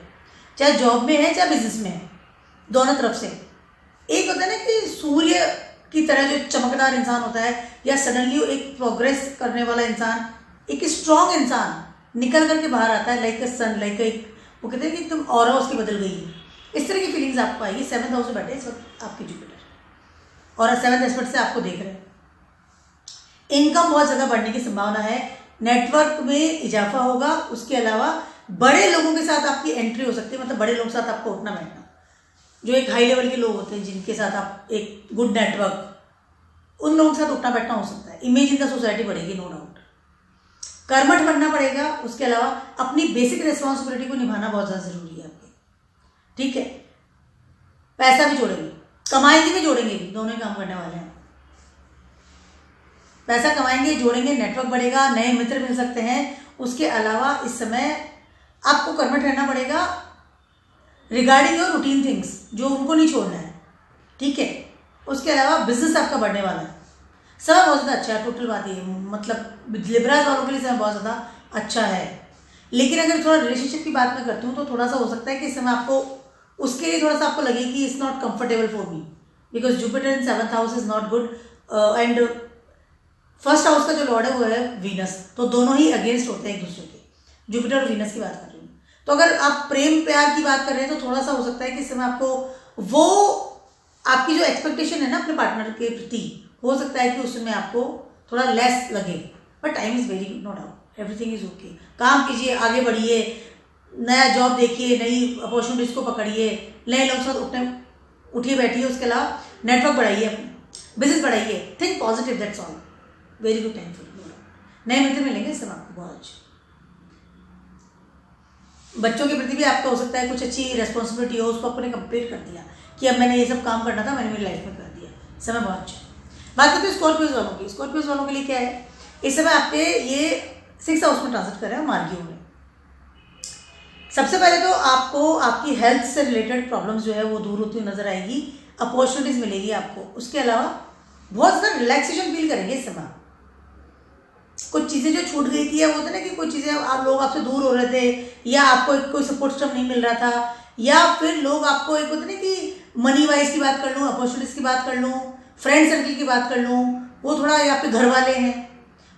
चाहे जॉब में है चाहे बिजनेस में है, दोनों तरफ से। एक होता है ना कि सूर्य की तरह जो चमकदार इंसान होता है, या सडनली एक प्रोग्रेस करने वाला इंसान, एक स्ट्रॉन्ग इंसान निकल करके बाहर आता है, लाइक अ सन, लाइक एक वो कहते हैं कि तुम ऑरा उसकी बदल गई है, इस तरह की फीलिंग्स आपको आएगी। 7th हाउस में बैठे इस वक्त आपके जुपिटर और 7th एस्पेक्ट से आपको देख रहे हैं। इनकम बहुत ज़्यादा बढ़ने की संभावना है, नेटवर्क में इजाफा होगा। उसके अलावा बड़े लोगों के साथ आपकी एंट्री हो सकती है, मतलब बड़े लोगों के साथ आपको उठना बैठना, जो एक हाई लेवल के लोग होते हैं जिनके साथ आप एक गुड नेटवर्क, उन लोगों के साथ उठना बैठना हो सकता है। इमेज इन द सोसाइटी बढ़ेगी, नो डाउट। कर्मठ बनना पड़ेगा। उसके अलावा अपनी बेसिक रिस्पॉन्सिबिलिटी को निभाना बहुत ज़्यादा जरूरी है आपके, ठीक है। पैसा भी जोड़ेंगे, कमाएंगे भी जोड़ेंगे भी, दोनों ही काम करने वाले हैं। पैसा कमाएंगे, जोड़ेंगे, नेटवर्क बढ़ेगा, नए मित्र मिल सकते हैं। उसके अलावा इस समय आपको कर्मठ रहना पड़ेगा रिगार्डिंग योर रूटीन थिंग्स, जो उनको नहीं छोड़ना है, ठीक है। उसके अलावा बिजनेस आपका बढ़ने वाला है, समय बहुत ज़्यादा अच्छा है। टोटल बात ये मतलब लिब्रास वालों के लिए समय बहुत ज़्यादा अच्छा है। लेकिन अगर थोड़ा रिलेशनशिप की बात मैं करती हूँ तो थोड़ा सा हो सकता है कि इस समय आपको उसके लिए थोड़ा सा आपको लगे कि it's not comfortable for me, because Jupiter in 7th house is not good, and first house का जो लॉर्ड है वो है वीनस, तो दोनों ही अगेंस्ट होते हैं एक दूसरे के। जुपिटर और वीनस की बात कर रही हूँ। तो अगर आप प्रेम प्यार की बात कर रहे हैं तो थोड़ा सा हो सकता है कि इस समय आपको वो आपकी जो एक्सपेक्टेशन है ना अपने पार्टनर के प्रति, हो सकता है कि उसमें आपको थोड़ा लेस लगे, but time is very good, no doubt, everything is okay. काम कीजिए, आगे बढ़िए, नया जॉब देखिए, नई अपॉर्चुनिटीज़ को पकड़िए, नए लोगों के साथ उठिए बैठिए। उसके अलावा नेटवर्क बढ़ाइए, अपना बिजनेस बढ़ाइए, think positive, that's all, very good time for you. नए मित्र मिलेंगे इस समय आपको बहुत अच्छे। बच्चों के प्रति भी आपका हो सकता है कुछ अच्छी रेस्पॉन्सिबिलिटी हो, उसको आपने कंप्लीट कर दिया कि अब मैंने ये सब काम करना था, मैंने मेरी लाइफ में कर दिया, समय बहुत अच्छा। बात करते हैं स्कॉर्पियोज वालों की। स्कॉर्पियोज वालों के लिए क्या है, इस समय आपके ये 6th हाउस में ट्रांजिट कर रहे हैं मार्गियों में। सबसे पहले तो आपको आपकी हेल्थ से रिलेटेड प्रॉब्लम्स जो है वो दूर होती हुई नजर आएगी, अपॉर्चुनिटीज मिलेगी आपको। उसके अलावा बहुत ज़्यादा रिलैक्सेशन फील करेंगे इस समय। कुछ चीज़ें जो छूट गई थी, या वो होता है ना कि कुछ चीज़ें आप लोग आपसे दूर हो रहे थे, या आपको एक कोई सपोर्ट सिस्टम नहीं मिल रहा था, या फिर लोग आपको एक होता है ना कि मनी वाइज की बात कर लूँ, अपॉर्चुनिटीज की बात कर लूँ, फ्रेंड सर्कल की बात कर लूँ, वो थोड़ा या आपके घर वाले हैं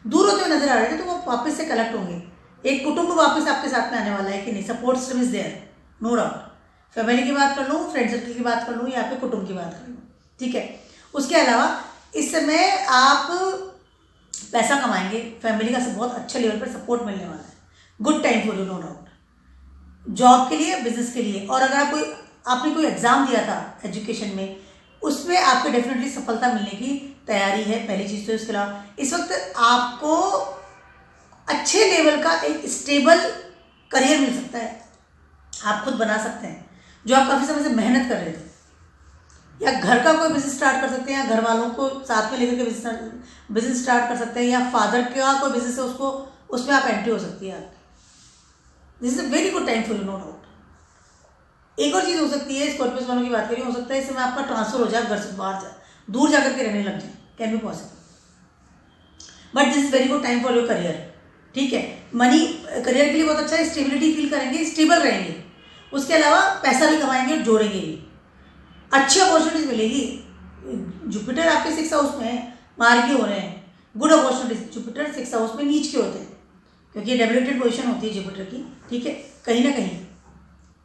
दूर होते हुए नजर आ रहे थे, तो वो वापस से कलेक्ट होंगे। एक कुटुंब वापस आपके साथ में आने वाला है कि नहीं, support system is there, no doubt. Family की बात कर लूँ, फ्रेंड सर्कल की बात कर लूँ, या फिर कुटुंब की बात कर लूँ, ठीक है। उसके अलावा इस समय आप पैसा कमाएंगे, फैमिली का बहुत अच्छे लेवल पर सपोर्ट मिलने वाला है। Good time for you, no doubt. Job के लिए, बिजनेस के लिए, और अगर आपने कोई एग्जाम दिया था एजुकेशन में, उसमें आपको डेफिनेटली सफलता मिलने की तैयारी है, पहली चीज़। तो इसके अलावा इस वक्त आपको अच्छे लेवल का एक स्टेबल करियर मिल सकता है, आप खुद बना सकते हैं, जो आप काफ़ी समय से मेहनत कर रहे थे। या घर का कोई बिजनेस स्टार्ट कर सकते हैं, या घर वालों को साथ में लेकर के बिजनेस स्टार्ट कर सकते हैं, या फादर का कोई बिजनेस है उसको, उसमें आप एंट्री हो सकती है आपकी। This is a very good time for you, no doubt. एक और चीज़ हो सकती है, स्कॉर्पियोस वालों की बात करें, हो सकता है इस समय आपका ट्रांसफर हो जाए, घर से बाहर जाए, दूर जाकर के रहने लग जाए, can be possible. But this is very good time for your career, ठीक है। मनी करियर के लिए बहुत अच्छा है, स्टेबिलिटी फील करेंगे, स्टेबल रहेंगे। उसके अलावा पैसा भी कमाएंगे और जोड़ेंगे भी, अच्छी अपॉर्चुनिटीज मिलेगी। जुपिटर आपके 6th हाउस में है, मार्गी हो रहे हैं, good opportunities. Jupiter 6th house में नीच के होते हैं, क्योंकि डेबिलिटेड पोजीशन होती है जुपिटर की, ठीक है, कहीं ना कहीं।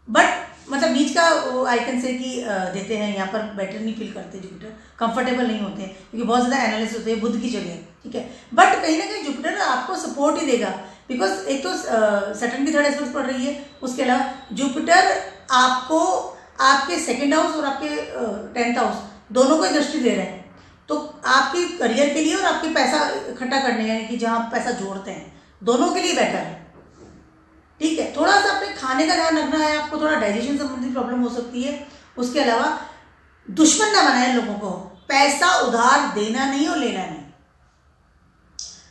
बट मतलब नीच का आई कैन से कि देते हैं यहाँ पर, बेटर नहीं फील करते जुपिटर, कंफर्टेबल नहीं होते हैं, क्योंकि बहुत ज़्यादा एनालिसिस होते हैं बुध की जगह, ठीक है। बट कहीं ना कहीं जुपिटर आपको सपोर्ट ही देगा, बिकॉज एक तो सैटर्न की 3rd एस्पेक्ट पड़ रही है, उसके अलावा जुपिटर आपको आपके 2nd हाउस और आपके 10th हाउस दोनों को दृष्टि दे रहे हैं। तो आपके करियर के लिए और आपके पैसा इकट्ठा करने, यानी कि जहाँ आप पैसा जोड़ते हैं, दोनों के लिए बेटर है, ठीक है। थोड़ा सा अपने खाने का ध्यान रखना है, आपको थोड़ा डाइजेशन संबंधी प्रॉब्लम हो सकती है। उसके अलावा दुश्मन ना बनाए लोगों को, पैसा उधार देना नहीं और लेना नहीं,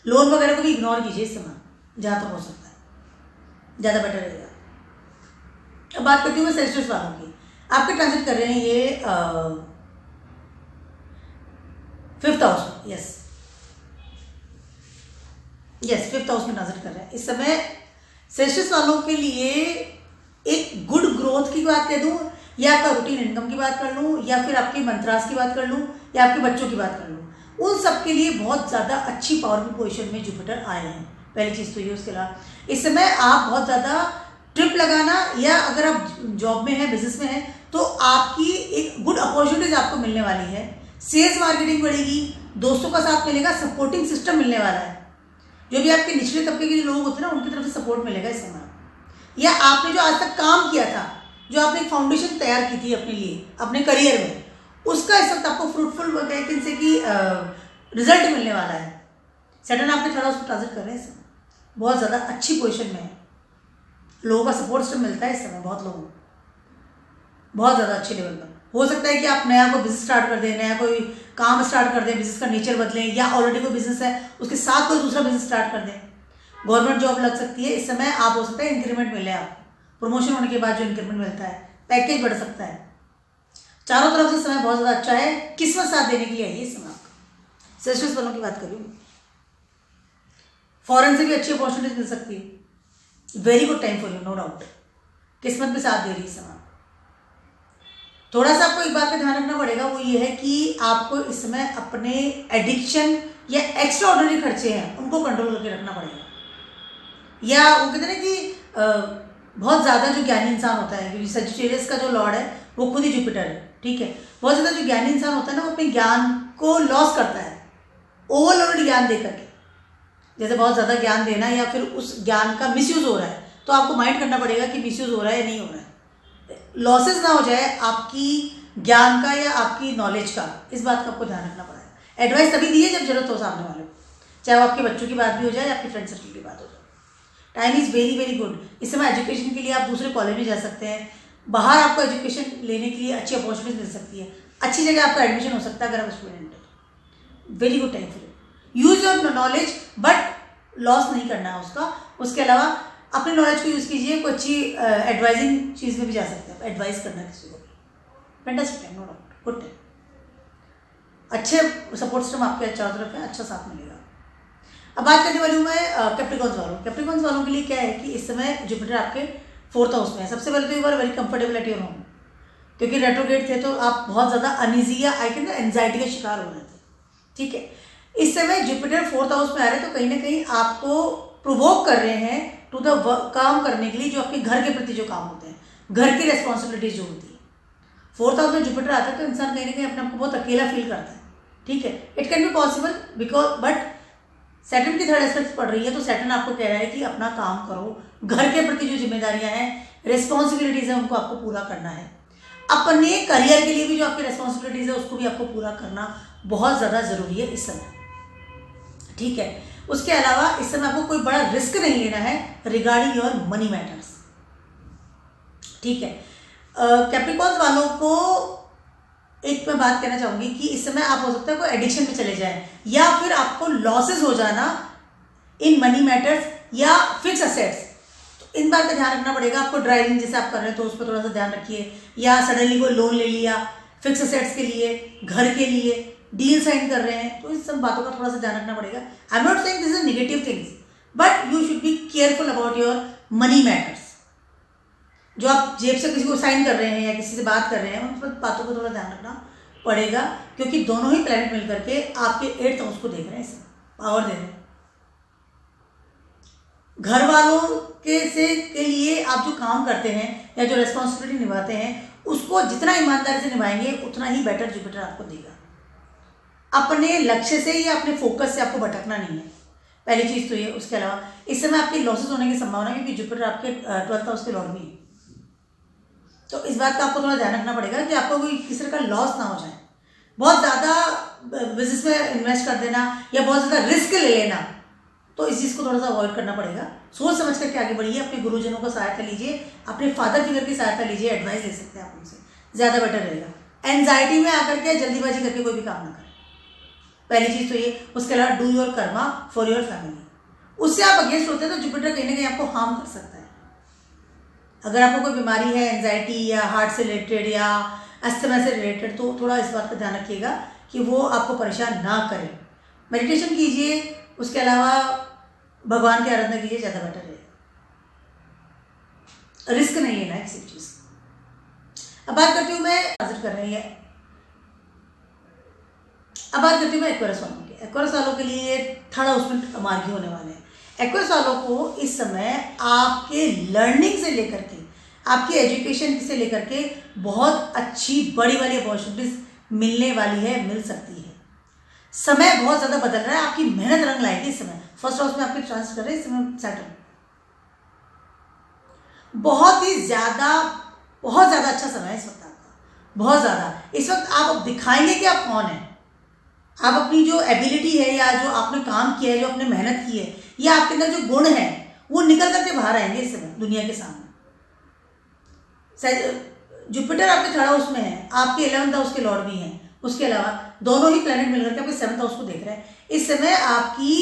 लोन वगैरह को भी इग्नोर कीजिए इस समय जहाँ तक हो सकता है, ज़्यादा बेटर रहेगा। अब बात करती हूँ मैं सेल्सियस वालों की। आपके ट्रांजिट कर रहे हैं ये 5th हाउस में, यस 5th हाउस में ट्रांजिट कर रहे हैं इस समय। सेल्सियस वालों के लिए एक गुड ग्रोथ की बात कह दूँ, या आपका रूटीन इनकम की बात कर लूँ, या फिर आपके मंत्रास की बात कर लूँ, या आपके बच्चों की बात कर लूँ, उन सब के लिए बहुत ज़्यादा अच्छी पावरफुल पोजीशन में जुपिटर आए हैं, पहली चीज़ तो ये। उसके अलावा इस समय आप बहुत ज़्यादा ट्रिप लगाना, या अगर आप जॉब में हैं, बिजनेस में हैं, तो आपकी एक गुड अपॉर्चुनिटीज आपको मिलने वाली है। सेल्स मार्केटिंग बढ़ेगी, दोस्तों का साथ मिलेगा, सपोर्टिंग सिस्टम मिलने वाला है। जो भी आपके निचले तबके के लोग होते हैं ना, उनकी तरफ से सपोर्ट मिलेगा इस समय। या आपने जो आज तक काम किया था, जो आपने एक फाउंडेशन तैयार की थी अपने लिए, अपने करियर में, उसका इस वक्त आपको फ्रूटफुल से कि रिजल्ट मिलने वाला है। सैटर्न आपके 3rd हाउस में ट्रांजिट कर रहे हैं इस समय, बहुत ज़्यादा अच्छी पोजीशन में है, लोगों का सपोर्ट सिस्टम मिलता है इस समय, बहुत लोगों को बहुत ज़्यादा अच्छे लेवल पर। हो सकता है कि आप नया कोई बिजनेस स्टार्ट कर दें, नया कोई काम स्टार्ट कर दें, बिजनेस का नेचर बदलें, या ऑलरेडी कोई बिजनेस है उसके साथ कोई दूसरा बिजनेस स्टार्ट कर दें। गवर्नमेंट जॉब लग सकती है इस समय, आप हो सकता है इंक्रीमेंट मिले, आपको प्रमोशन होने के बाद जो इंक्रीमेंट मिलता है, पैकेज बढ़ सकता है। चारों तरफ से समय बहुत ज़्यादा अच्छा है, किस्मत साथ देने के लिए है ये समय आपका। सेल्सियस वालों की बात करूँ, फॉरेन से भी अच्छी अपॉर्चुनिटीज मिल सकती है, very good time for you, no doubt. किस्मत भी साथ दे रही है इस समय। थोड़ा सा आपको एक बात का ध्यान रखना पड़ेगा, वो ये है कि आपको इस समय अपने एडिक्शन या एक्स्ट्रा ऑर्डिनरी खर्चे हैं उनको कंट्रोल करके रखना पड़ेगा। या वो कहते हैं ना कि बहुत ज़्यादा जो ज्ञानी इंसान होता है, क्योंकि सजिटेरियस का जो लॉर्ड है वो खुद ही जुपिटर है, ठीक है। बहुत ज़्यादा जो ज्ञानी इंसान होता है ना, वो अपने ज्ञान को लॉस करता है, ओवरलोड ज्ञान दे करके। जैसे बहुत ज़्यादा ज्ञान देना, या फिर उस ज्ञान का मिसयूज़ हो रहा है, तो आपको माइंड करना पड़ेगा कि मिसयूज़ हो रहा है या नहीं हो रहा है, लॉसेस ना हो जाए आपकी ज्ञान का या आपकी नॉलेज का, इस बात का आपको ध्यान रखना पड़ेगा। एडवाइस तभी दीजिए जब जरूरत हो सामने वाले, चाहे वो आपके बच्चों की बात भी हो जाए या आपके फ्रेंड सर्कल की बात हो जाए। Time is very very good. इस समय एजुकेशन के लिए आप दूसरे कॉलेज में जा सकते हैं, बाहर आपको एजुकेशन लेने के लिए अच्छी अपॉर्चुनिटीज मिल सकती है, अच्छी जगह आपका एडमिशन हो सकता है अगर आप स्टूडेंट हैं। Very good time for you. Use your knowledge but loss नहीं करना है उसका। उसके अलावा अपनी नॉलेज को यूज़ कीजिए, कोई अच्छी एडवाइजिंग चीज़ में भी जा सकते हैं, एडवाइस करना किसी को भी। Fantastic time, no doubt, good time. अच्छे सपोर्ट सिस्टम आपके चारों तरफ है, अच्छा साथ मिलेगा। अब बात करने वाली हूँ मैं कैप्रिकॉन्स वालों। कैप्रिकॉन्स वालों के लिए क्या है कि इस समय जुपिटर आपके 4th हाउस में है। सबसे पहले तो you are very comfortable at your home, क्योंकि रेट्रोग्रेड थे तो आप बहुत ज़्यादा अनईजी या आई कैन एंजाइटी का शिकार हो रहे थे। ठीक है, इस समय जुपिटर 4th हाउस में आ रहे हैं तो कहीं ना कहीं आपको प्रोवोक कर रहे हैं टू द काम करने के लिए, जो आपके घर के प्रति जो काम होते हैं, घर की रेस्पॉन्सिबिलिटीज जो होती है। 4th हाउस में जुपिटर आता है तो इंसान कहीं ना कहीं अपने आप को बहुत अकेला फील करता है। ठीक है, it can be possible because but Saturn की 3rd एस्पेक्ट पड़ रही है, तो सैटर्न आपको कह रहा है कि अपना काम करो, घर के प्रति जो जिम्मेदारियां हैं, रिस्पॉन्सिबिलिटीज हैं, उनको आपको पूरा करना है। अपने करियर के लिए भी जो आपकी रिस्पॉन्सिबिलिटीज है उसको भी आपको पूरा करना बहुत ज़्यादा ज़रूरी है इस समय। ठीक है, उसके अलावा इस समय आपको कोई बड़ा रिस्क नहीं लेना है रिगार्डिंग योर मनी मैटर्स। ठीक है, कैप्रिकॉन्स वालों को एक मैं बात कहना चाहूंगी कि इस समय आप हो सकता है कोई एडिक्शन में चले जाएं, या फिर आपको लॉसेस हो जाना इन मनी मैटर्स या फिक्स असेट्स। तो इन बात का ध्यान रखना पड़ेगा आपको। ड्राइविंग जैसे आप कर रहे हैं तो उस पर थोड़ा सा ध्यान रखिए, या सडनली कोई लोन ले लिया फिक्स असेट्स के लिए, घर के लिए डील साइन कर रहे हैं, तो इन सब बातों का थोड़ा सा ध्यान रखना पड़ेगा। I am not saying this is negative things, but you should be careful about your money matters. जो आप जेब से किसी को साइन कर रहे हैं या किसी से बात कर रहे हैं, उन बातों को थोड़ा ध्यान रखना पड़ेगा, क्योंकि दोनों ही प्लैनेट मिलकर के आपके 8th हाउस को देख रहे हैं, इसमें पावर दे रहे हैं। घर वालों के लिए आप जो काम करते हैं या जो रेस्पॉन्सिबिलिटी निभाते हैं, उसको जितना ईमानदारी से निभाएंगे उतना ही बेटर जुपिटर आपको देगा। अपने लक्ष्य से या अपने फोकस से आपको भटकना नहीं है, पहली चीज़ तो ये। उसके अलावा इस समय आपके लॉसेस होने की संभावना है, क्योंकि जुपिटर आपके 12th हाउस के लॉर्ड भी है। तो इस बात का आपको थोड़ा ध्यान रखना पड़ेगा कि आपको कोई किसी तरह का लॉस ना हो जाए। बहुत ज़्यादा बिजनेस में इन्वेस्ट कर देना या बहुत ज़्यादा रिस्क ले लेना, तो इस चीज़ को थोड़ा सा अवॉइड करना पड़ेगा। सोच समझ करके आगे बढ़िए, अपने गुरुजनों को सहायता लीजिए, अपने फादर फिगर की सहायता लीजिए, एडवाइस ले सकते हैं आप उनसे, ज़्यादा बेटर रहेगा। एनजाइटी में आकर के जल्दीबाजी करके कोई भी काम ना करें, पहली चीज़ तो ये। उसके अलावा do your Karma for your family. उससे आप अगेंस्ट होते हैं तो जुपिटर कहीं ना कहीं आपको हार्म कर सकता है। अगर आपको कोई बीमारी है, एंजाइटी या हार्ट से रिलेटेड या अस्थमा से रिलेटेड, तो थोड़ा इस बात का ध्यान रखिएगा कि वो आपको परेशान ना करे। मेडिटेशन कीजिए, उसके अलावा भगवान की आराधना कीजिए, ज़्यादा बेटर रहेगा। रिस्क नहीं लेना है किसी चीज़। अब बात करती हूँ मैं हाजिर कर रही है, अब बात करती हूँ मैं एक्वेरियस वालों की। एक्वेरियस वालों के लिए 3rd हाउस में मार्गी होने वाले हैं। एक्वेरियस वालों को इस समय आपके लर्निंग से लेकर के, आपकी एजुकेशन से लेकर के बहुत अच्छी बड़ी वाली अपॉर्चुनिटीज मिलने वाली है, मिल सकती है। समय बहुत ज़्यादा बदल रहा है, आपकी मेहनत रंग लाएगी इस समय। 1st हाउस में आपके ट्रांस कर रहे हैं इस समय सैटर्न, बहुत ज़्यादा अच्छा समय है इस वक्त आपका, बहुत ज़्यादा। इस वक्त आप अब दिखाएंगे कि आप कौन हैं। आप अपनी जो एबिलिटी है या जो आपने काम किया है, जो आपने मेहनत की है, या आपके अंदर जो गुण है, वो निकल करके बाहर आएंगे इस समय दुनिया के सामने। जुपिटर आपके 3rd हाउस में है, आपके 11th हाउस के लॉर्ड भी हैं। उसके अलावा दोनों ही प्लैनेट मिलकर के आपके 7th हाउस को देख रहे हैं। इस समय आपकी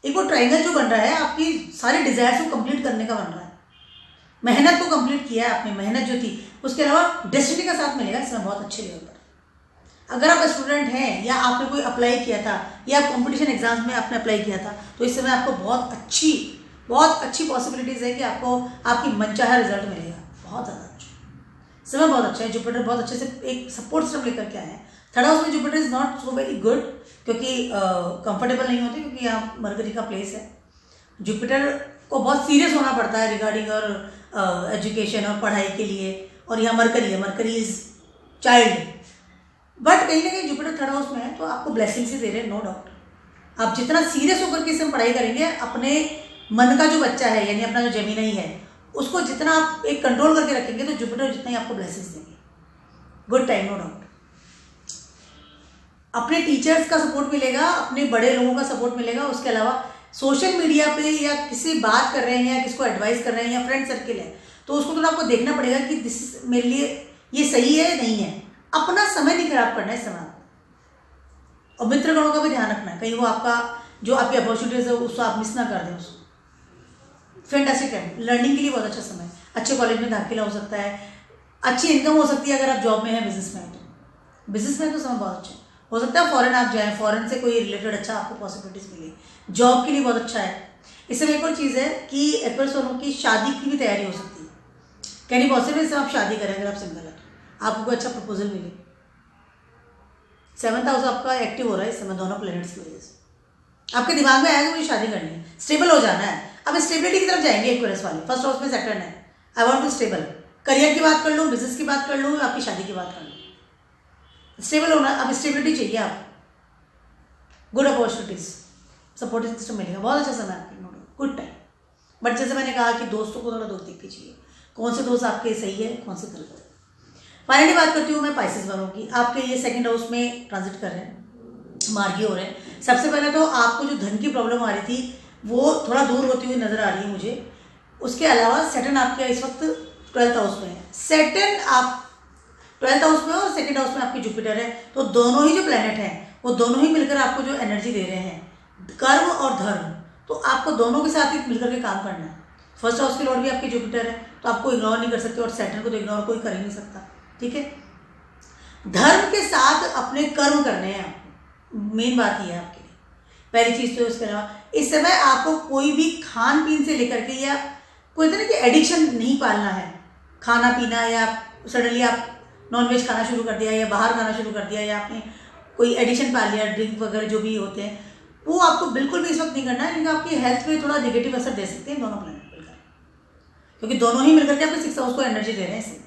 एक वो ट्राइंगल जो बन रहा है, आपकी सारी डिजायर्स को कंप्लीट करने का बन रहा है। मेहनत को कंप्लीट किया है आपने, मेहनत जो थी। उसके अलावा डेस्टिनी का साथ मिलेगा इस समय बहुत अच्छे लेवल पर। अगर आप स्टूडेंट हैं या आपने कोई अप्लाई किया था या कंपटीशन एग्जाम्स में आपने अप्लाई किया था, तो इस समय आपको बहुत अच्छी पॉसिबिलिटीज़ है कि आपको आपकी मनचाहा रिजल्ट मिलेगा। बहुत ज़्यादा अच्छा समय, बहुत अच्छा है। जुपिटर बहुत अच्छे से एक सपोर्ट सिस्टम लेकर के आए हैं। 3rd हाउस में Jupiter is not so very good, क्योंकि कंफर्टेबल नहीं होते, क्योंकि यहाँ मरकरी का प्लेस है। जुपिटर को बहुत सीरियस होना पड़ता है रिगार्डिंग और एजुकेशन और पढ़ाई के लिए, और यहाँ मरकरी है, मरकरी इज चाइल्ड। बट कहीं ना कहीं जुपिटर 3rd हाउस में है तो आपको ब्लेसिंग से दे रहे हैं, नो डाउट। आप जितना सीरियस होकर के इसमें पढ़ाई करेंगे, अपने मन का जो बच्चा है यानी अपना जो जेमिनी है, उसको जितना आप एक कंट्रोल करके रखेंगे, तो जुपिटर जितना ही आपको ब्लेसिंग्स देंगे। Good time, no doubt. अपने टीचर्स का सपोर्ट मिलेगा, अपने बड़े लोगों का सपोर्ट मिलेगा। उसके अलावा सोशल मीडिया पे या किसी बात कर रहे हैं या किसको एडवाइस कर रहे हैं या फ्रेंड सर्किल है, तो उसको थोड़ा आपको देखना पड़ेगा कि दिस मेरे लिए ये सही है या नहीं है। अपना समय नहीं खराब करना है इस समय आपको, और मित्रगणों का भी ध्यान रखना है, कहीं वो आपका जो आपकी अपॉर्चुनिटीज है उसको आप मिस ना कर दें। उसको फैंटास्टिक टाइम, लर्निंग के लिए बहुत अच्छा समय, अच्छे कॉलेज में दाखिला हो सकता है, अच्छी इनकम हो सकती है अगर आप जॉब में हैं, बिजनेस में है तो बिजनेस में तो समय बहुत अच्छा हो सकता है। फॉरेन आप जाएं, फॉरेन से कोई रिलेटेड अच्छा आपको पॉसिबिलिटीज मिले, जॉब के लिए बहुत अच्छा है। इसमें एक और चीज़ है कि एक्वेरियस वालों की शादी की भी तैयारी हो सकती है। कैन पॉसिबल इससे आप शादी करें अगर आप सिंगल है तो आपको कोई अच्छा प्रपोजल मिले। 7th हाउस आपका एक्टिव हो रहा है इस समय दोनों प्लैनेट्स की वजह से। आपके दिमाग में आएगा मुझे शादी करनी है, स्टेबल हो जाना है। अब स्टेबिलिटी की तरफ जाएंगे एक्वेरियस वाले। फर्स्ट हाउस में सैटर्न है, I want to stable. Career की बात कर लूँ, बिजनेस की बात कर लूँ, आपकी शादी की बात कर लूँ, स्टेबल होना। अब स्टेबिलिटी चाहिए आपको, गुड अपॉर्चुनिटीज, सपोर्टिंग सिस्टम मिलेगा, बहुत अच्छा समय आपके गुड टाइम। बट जैसे मैंने कहा कि दोस्तों को थोड़ा दोस्त देख के चाहिए, कौन से दोस्त आपके सही है, कौन से गलत है। फाइनली बात करती हूँ मैं पाइसेस वालों की। आपके ये सेकंड हाउस में ट्रांजिट कर रहे हैं, मार्गी हो रहे हैं। सबसे पहले तो आपको जो धन की प्रॉब्लम आ रही थी वो थोड़ा दूर होती हुई नजर आ रही है मुझे। उसके अलावा सैटर्न आपके इस वक्त 12th हाउस में है। सैटर्न आप 12th हाउस में और सेकंड हाउस में आपकी जुपिटर है, तो दोनों ही जो प्लैनेट हैं वो दोनों ही मिलकर आपको जो एनर्जी दे रहे हैं, कर्म और धर्म, तो आपको दोनों के साथ ही मिलकर के काम करना है। फर्स्ट हाउस के लॉर्ड भी आपकी जुपिटर है, तो आपको इग्नोर नहीं कर सकते, और सैटर्न को तो इग्नोर कोई कर ही नहीं सकता, ठीक है। धर्म के साथ अपने कर्म करने हैं आपको, मेन बात ये है आपके लिए पहली चीज़। तो इसके अलावा इस समय आपको कोई भी खान पीन से लेकर के या कोई तरह की एडिक्शन नहीं पालना है। खाना पीना या सडनली आप नॉनवेज खाना शुरू कर दिया या बाहर खाना शुरू कर दिया या आपने कोई एडिशन पाल लिया, ड्रिंक वगैरह जो भी होते हैं, वो आपको बिल्कुल भी इस वक्त नहीं करना है, लेकिन आपकी हेल्थ पे थोड़ा नेगेटिव असर दे सकते हैं दोनों प्लैनेट मिलकर, क्योंकि दोनों ही मिलकर के आपके 6th हाउस को एनर्जी दे रहे हैं इसमें।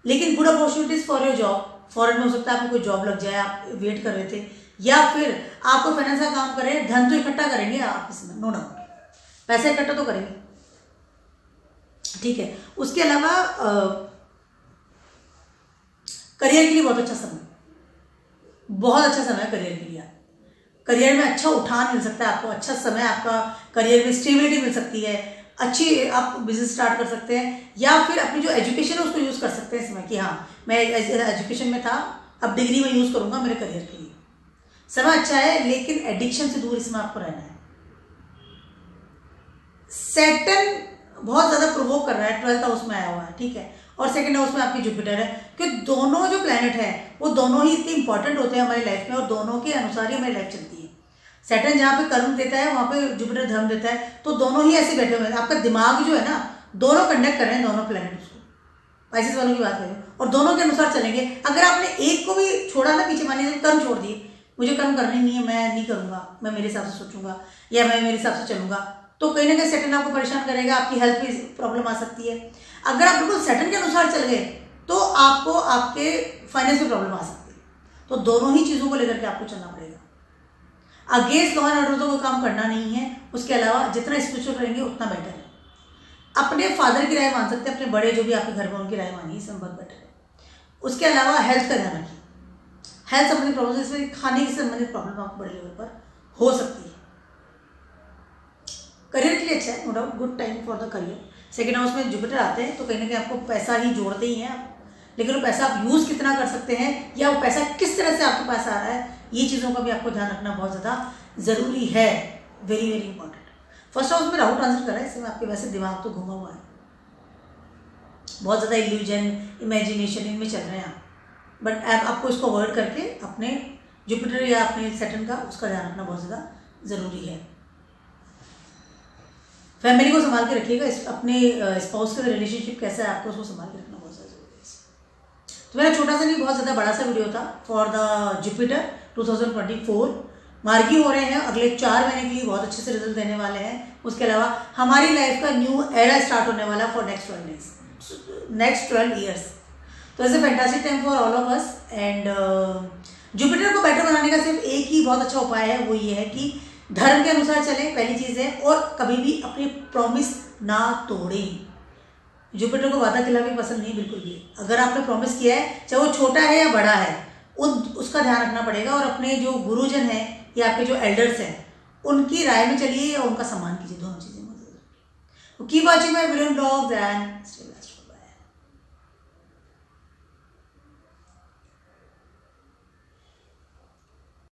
लेकिन good opportunities for your job, foreign में हो सकता है आपको कोई जॉब लग जाए, आप वेट कर रहे थे, या फिर आपको फाइनेंस का काम करें, धन तो इकट्ठा करेंगे आप इसमें, नो डाउट पैसा इकट्ठा तो करेंगे, ठीक है। उसके अलावा करियर के लिए बहुत अच्छा समय, बहुत अच्छा समय है करियर के लिए। करियर में अच्छा उठान मिल सकता है आपको, अच्छा समय आपका, करियर में स्टेबिलिटी मिल सकती है, अच्छी आप बिजनेस स्टार्ट कर सकते हैं, या फिर अपनी जो एजुकेशन है उसको यूज़ कर सकते हैं इसमें कि हाँ मैं एजुकेशन में था, अब डिग्री में यूज़ करूँगा मेरे करियर के लिए। समय अच्छा है, लेकिन एडिक्शन से दूर इसमें आपको रहना है। सैटर्न बहुत ज़्यादा प्रोवोक कर रहा है, 12th हाउस में आया हुआ है, ठीक है, और सेकंड हाउस में आपकी जुपिटर है, क्योंकि दोनों जो प्लैनेट हैं वो दोनों ही इतने इंपॉर्टेंट होते हैं हमारी लाइफ में, और दोनों के अनुसार ही हमारी लाइफ चलती है। सैटर्न जहाँ पे कर्म देता है वहाँ पे जुपिटर धर्म देता है, तो दोनों ही ऐसे बैठे हुए हैं। आपका दिमाग जो है ना, दोनों कंडक्ट कर रहे हैं, दोनों प्लैनेट उसको। पाइसेस वालों की बात करें और दोनों के अनुसार चलेंगे। अगर आपने एक को भी छोड़ा ना पीछे, मान लीजिए कर्म छोड़ दिए, मुझे कर्म करना ही नहीं है, मैं नहीं करूँगा, मैं मेरे हिसाब से सोचूंगा या मैं मेरे हिसाब से चलूँगा, तो कहीं ना कहीं सैटर्न आपको परेशान करेगा, आपकी हेल्थ में प्रॉब्लम आ सकती है। अगर आप बिल्कुल सैटर्न के अनुसार चल गए तो आपको आपके फाइनेंस में प्रॉब्लम आ सकती है। तो दोनों ही चीज़ों को लेकर के आपको चलना पड़ेगा। अगेंस्ट लॉ एंड ऑर्डर तो कोई काम करना नहीं है। उसके अलावा जितना स्पिरिचुअल रहेंगे उतना बेटर है। अपने फादर की राय मान सकते हैं, अपने बड़े जो भी आपके घर में उनकी राय मानिए, इसमें बहुत बेटर है। उसके अलावा हेल्थ का ध्यान रखिए, हेल्थ संबंधित प्रॉब्लम, जैसे खाने से संबंधित प्रॉब्लम आपको बड़े लेवल पर हो सकती है। करियर के लिए अच्छा है, no doubt, good time for the career. Second house में जुपिटर आते हैं तो कहीं ना कहीं आपको पैसा ही जोड़ते ही हैं आप, लेकिन वो पैसा आप यूज़ कितना कर सकते हैं या वो पैसा किस तरह से आपके पास आ रहा है, ये चीज़ों का भी आपको ध्यान रखना बहुत ज़्यादा ज़रूरी है, very very important. First house में राहु ट्रांजिट कर रहा है, इसमें आपके वैसे दिमाग तो घूमा हुआ है, बहुत ज़्यादा इल्यूजन, इमेजिनेशन इनमें चल रहे हैं आप, बट आपको इसको अवॉइड करके अपने जुपिटर या अपने सैटर्न का उसका ध्यान रखना बहुत ज़्यादा ज़रूरी है। फैमिली को संभाल के रखिएगा, अपने स्पाउस के रिलेशनशिप कैसा है आपको उसको संभाल के रखना बहुत ज़्यादा जरूरी है। तो मेरा छोटा सा नहीं बहुत ज़्यादा बड़ा सा वीडियो था फॉर द जुपिटर 2024। मार्गी हो रहे हैं, अगले 4 महीने के लिए बहुत अच्छे से रिजल्ट देने वाले हैं। उसके अलावा हमारी लाइफ का न्यू एरा स्टार्ट होने वाला फॉर नेक्स्ट 12 ईयर्स। तो ऐसे fantastic time for all of us. And Jupiter को बेटर बनाने का सिर्फ एक ही बहुत अच्छा उपाय है, वो ये है कि धर्म के अनुसार चलें, पहली चीज़ है, और कभी भी अपनी प्रॉमिस ना तोड़ें। जुपिटर को वादा खिलाफी पसंद नहीं बिल्कुल भी। अगर आपने प्रॉमिस किया है, चाहे वो छोटा है या बड़ा है, उसका ध्यान रखना पड़ेगा, और अपने जो गुरुजन हैं या आपके जो एल्डर्स हैं उनकी राय में चलिए या उनका सम्मान कीजिए, दोनों चीज़ें मौजूद है। Keep watching my brilliant blogs and stay blessed.